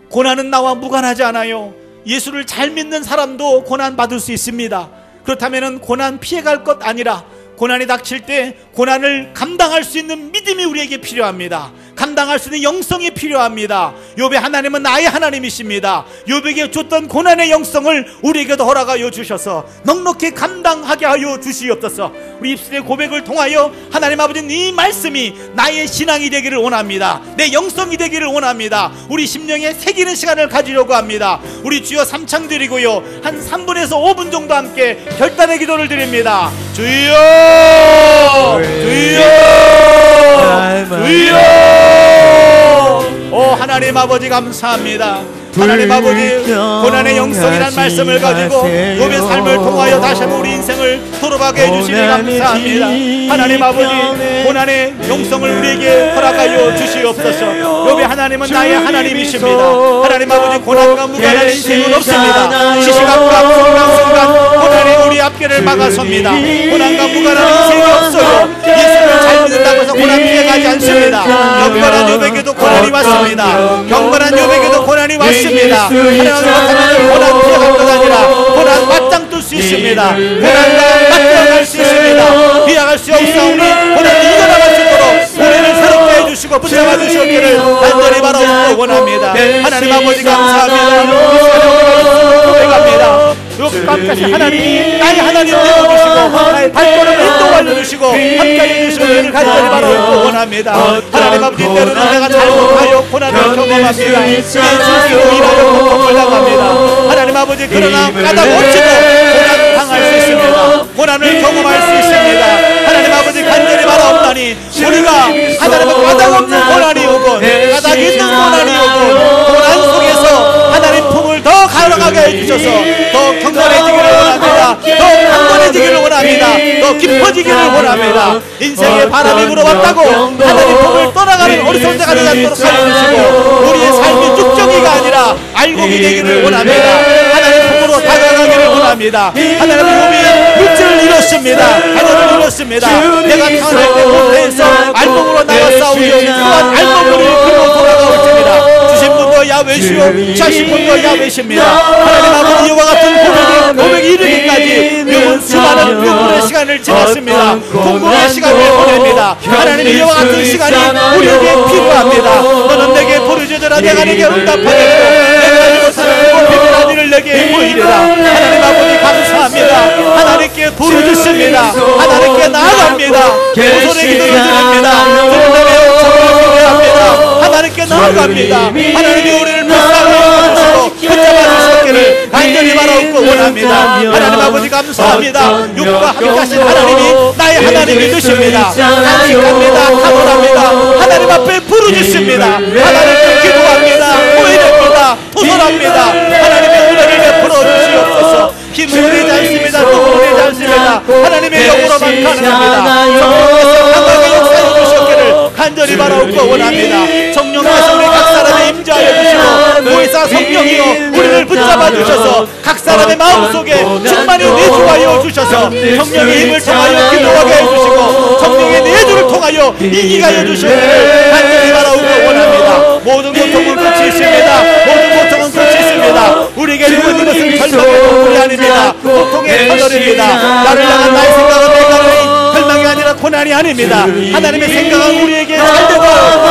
B: 고난은 나와 무관하지 않아요. 예수를 잘 믿는 사람도 고난 받을 수 있습니다. 그렇다면 고난 피해갈 것 아니라 고난이 닥칠 때 고난을 감당할 수 있는 믿음이 우리에게 필요합니다. 감당할 수 있는 영성이 필요합니다. 욥의 하나님은 나의 하나님이십니다. 욥에게 줬던 고난의 영성을 우리에게도 허락하여 주셔서 넉넉히 감당하게 하여 주시옵소서. 우리 입술의 고백을 통하여 하나님 아버지, 이 말씀이 나의 신앙이 되기를 원합니다. 내 영성이 되기를 원합니다. 우리 심령에 새기는 시간을 가지려고 합니다. 우리 주여 삼창 드리고요, 한 3분에서 5분 정도 함께 결단의 기도를 드립니다. 주여, 주여, 주여. 오 하나님 아버지, 감사합니다. 하나님 아버지, 고난의 영성이란 말씀을 가지고 욥의 삶을 통하여 다시 한번 우리 인생을 돌아가게 해주시니 감사합니다. 하나님 아버지, 고난의 영성을 우리에게 허락하여 주시옵소서. 욥의 하나님은 나의 하나님이십니다. 하나님 아버지, 고난과 무관한 인생은 없습니다. 시시각각 순간순간 고난이 우리 앞길을 막아섭니다. 고난과 무관한 인생이 없어요. 예수를 잘 믿는다고 해서 고난 피해가지 않습니다. 경건한 욥에게도 고난이 왔습니다. 경건한 욥에게도 고난이 왔습니다. 하나님 아버지, 고난 피해갈 것 아니라 고난 맞짱 뜰 수 있습니다. 고난과 맞짱할 수 있습니다. 피해갈 수 없사오니 고난을 이겨나갈 수 있도록 우리를 새롭게 해주시고 붙잡아 주시기를 간절히 바라고 원합니다. 하나님 아버지, 감사합니다. 고백합니다. 욥같이 하나님이 나의 하나님 되어주시고 나의 발걸음을 인도하여 주시고 함께해 주시기를 간절히 바라고 원합니다. 하나님 아버지, 때로는 내가 잘못하여 고난을 경험합니다. 내 스스로 인하여 고통을 당합니다. 하나님 아버지, 그러나 까닭없이도 고난 당할 수 있습니다. 고난을 경험할 수 있습니다. 하나님 아버지, 간절히 바라옵나니 우리가 하나님의 까닭없는 고난이 오건 까닭 있는 고난이 오건 고난 속에서 하나님 품을 더 가능하게 해주셔서 더 경건해지기를 원합니다. 더 강건해지기를 원합니다. 더 깊어지기를 원합니다. 인생의 바람이 불어왔다고 하나님 품을 떠나가는 어리석은 자가 되지 않도록 하여주시고 우리의 삶이 쭉정이가 아니라 알곡이 되기를 원합니다. 하나님 품으로 다가가기를 원합니다. 하나님 욥이 물질을 잃었습니다. 하늘을 잃었습니다. 내가 태어날 때 모태에서 알곡으로 나와 싸우며 또한 알곡을 잃고 야훼시오, 자식분도 야훼십니다. 하나님 아버지, 이와 같은 고백이 이르기까지 수많은 눈물의 시간을 지났습니다. 공부의 시간을 보냅니다. 하나님, 이와 같은 시간이 우리에게 필요합니다. 너는 내게 부르짖으라 내가 내게 응답하겠고 내가 못하는 비밀한 일을 내게 보이리라. 하나님 아버지, 감사합니다. 하나님께 부르짖습니다. 하나님께 나아갑니다. 후손의 기도를 드립니다. 주님의 영성을 기대합니다. 하나님께 나아갑니다. 하나님이 우리를 불쌍히 여기시고 붙잡아 주시기를 간절히 바라옵고 원합니다. 하나님 아버지, 감사합니다. 육과 함께하신 하나님이 나의 하나님이 되십니다. 간직합니다. 감원합니다. 하나님 앞에 부르짖습니다. 하나님께 기도합니다. 보여줍니다. 도전합니다. 하나님의 은혜를 베풀어 주시옵소서. 힘을 내지 않습니다. 또 내지 않습니다. 하나님의 영으로만 가능합니다. 성령께서 강하게 역사해 주셨기를 간절히 바라옵고 원합니다. 성령께서 우리 각 사람의 임재하여 주시고 보혜사 성령이여 우리를 붙잡아 주셔서 각 사람의 마음속에 충만히 내주하여 주셔서 성령의 힘을 통하여 기도하게 해주시고 성령의 내주를 통하여 이기게 하여 주시기를 간절히 바라옵고 원합니다. 모든 고통은 끝이 있습니다. 모든 고통은 끝이 있습니다. 우리에게 주는 이것은 절망의 동물이 아닙니다. 고통의 터널입니다. 나를 향한 나의 생각은 내가 혈망이 아니라 고난이 아닙니다. 하나님의 생각은 우리에게 잘되고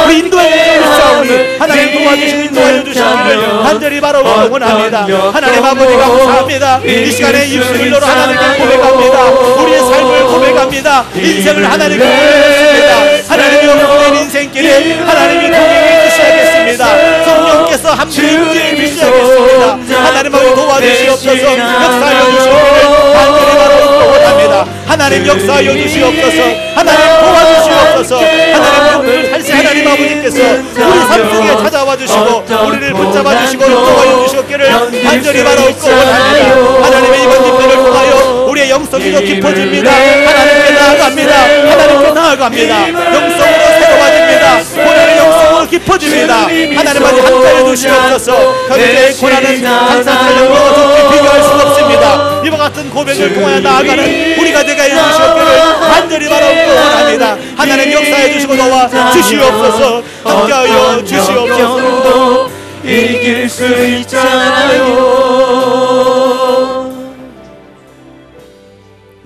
B: 우리 인도하여 주시옵소서. 하나님 도와주시고 인도하여 주시기를 간절히 바라옵고 원합니다. 하나님 아버지, 감사합니다. 이 시간에 입술로 하나님께 고백합니다. 우리의 삶을 고백합니다. 인생을 하나님께 고백했습니다. 하나님이 여러분의 인생길에 하나님이 동행해 주셔야겠습니다. 성령께서 함께 인지해 주셔야겠습니다. 하나님 아버지, 도와주시옵소서. 역사하여 주시기를 간절히 바라옵고 원합니다. 하나님 역사하여 주시옵소서. 하나님 도와주시옵소서. 하나님 살시 하나님 아버지께서 우리 삶 속에 찾아와 주시고 우리를 붙잡아 주시고 인도하여 주시옵기를 간절히 바라옵고 원합니다. 하나님의 이번 집회를 통하여 우리의 영성이 더 깊어집니다. 하나님께 나아갑니다. 하나님께 나아갑니다. 영성으로 새로워집니다. 고난의 영성으로 깊어집니다. 하나님 아버지, 함께해 주시옵소서. 현재의 고난은 항상 영광과 좋게 비교할 수 없습니다. 이와 같은 고백을 통하여 나아가는 우리가 되게 해주시옵기를 간절히 바라옵고 원합니다. 하나님 역사해 주시고 도와 주시옵소서. 함께하여 주시옵소서.
C: 이길 수 있잖아요.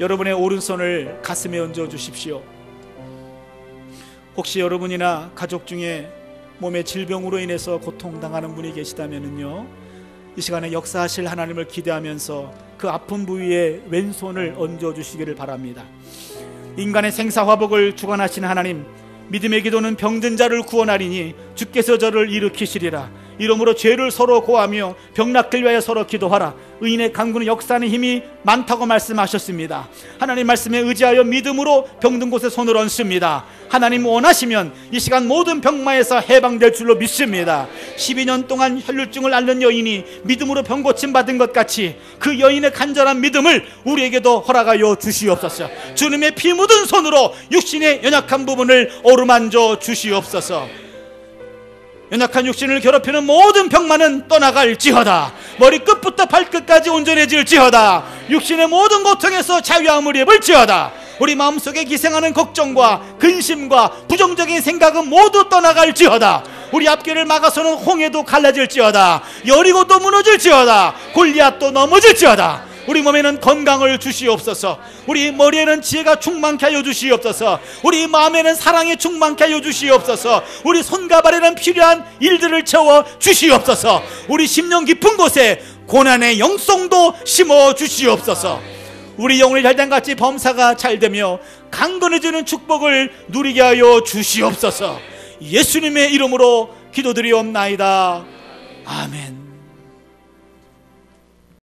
B: 여러분의 오른손을 가슴에 얹어 주십시오. 혹시 여러분이나 가족 중에 몸의 질병으로 인해서 고통당하는 분이 계시다면요, 이 시간에 역사하실 하나님을 기대하면서 그 아픈 부위에 왼손을 얹어 주시기를 바랍니다. 인간의 생사화복을 주관하신 하나님, 믿음의 기도는 병든 자를 구원하리니 주께서 저를 일으키시리라. 이러므로 죄를 서로 고하며 병 낫길 위하여 서로 기도하라. 의인의 간구는 역사하는 힘이 많다고 말씀하셨습니다. 하나님 말씀에 의지하여 믿음으로 병든 곳에 손을 얹습니다. 하나님 원하시면 이 시간 모든 병마에서 해방될 줄로 믿습니다. 12년 동안 혈루증을 앓는 여인이 믿음으로 병 고침 받은 것 같이 그 여인의 간절한 믿음을 우리에게도 허락하여 주시옵소서. 주님의 피 묻은 손으로 육신의 연약한 부분을 어루만져 주시옵소서. 연약한 육신을 괴롭히는 모든 병만은 떠나갈지어다. 머리끝부터 발끝까지 온전해질지어다. 육신의 모든 고통에서 자유함을 입을지어다. 우리 마음속에 기생하는 걱정과 근심과 부정적인 생각은 모두 떠나갈지어다. 우리 앞길을 막아서는 홍해도 갈라질지어다. 여리고도 무너질지어다. 골리앗도 넘어질지어다. 우리 몸에는 건강을 주시옵소서. 우리 머리에는 지혜가 충만케 하여 주시옵소서. 우리 마음에는 사랑이 충만케 하여 주시옵소서. 우리 손과 발에는 필요한 일들을 채워 주시옵소서. 우리 심령 깊은 곳에 고난의 영성도 심어 주시옵소서. 우리 영혼의 혈당같이 범사가 잘되며 강건해지는 축복을 누리게 하여 주시옵소서. 예수님의 이름으로 기도드리옵나이다. 아멘.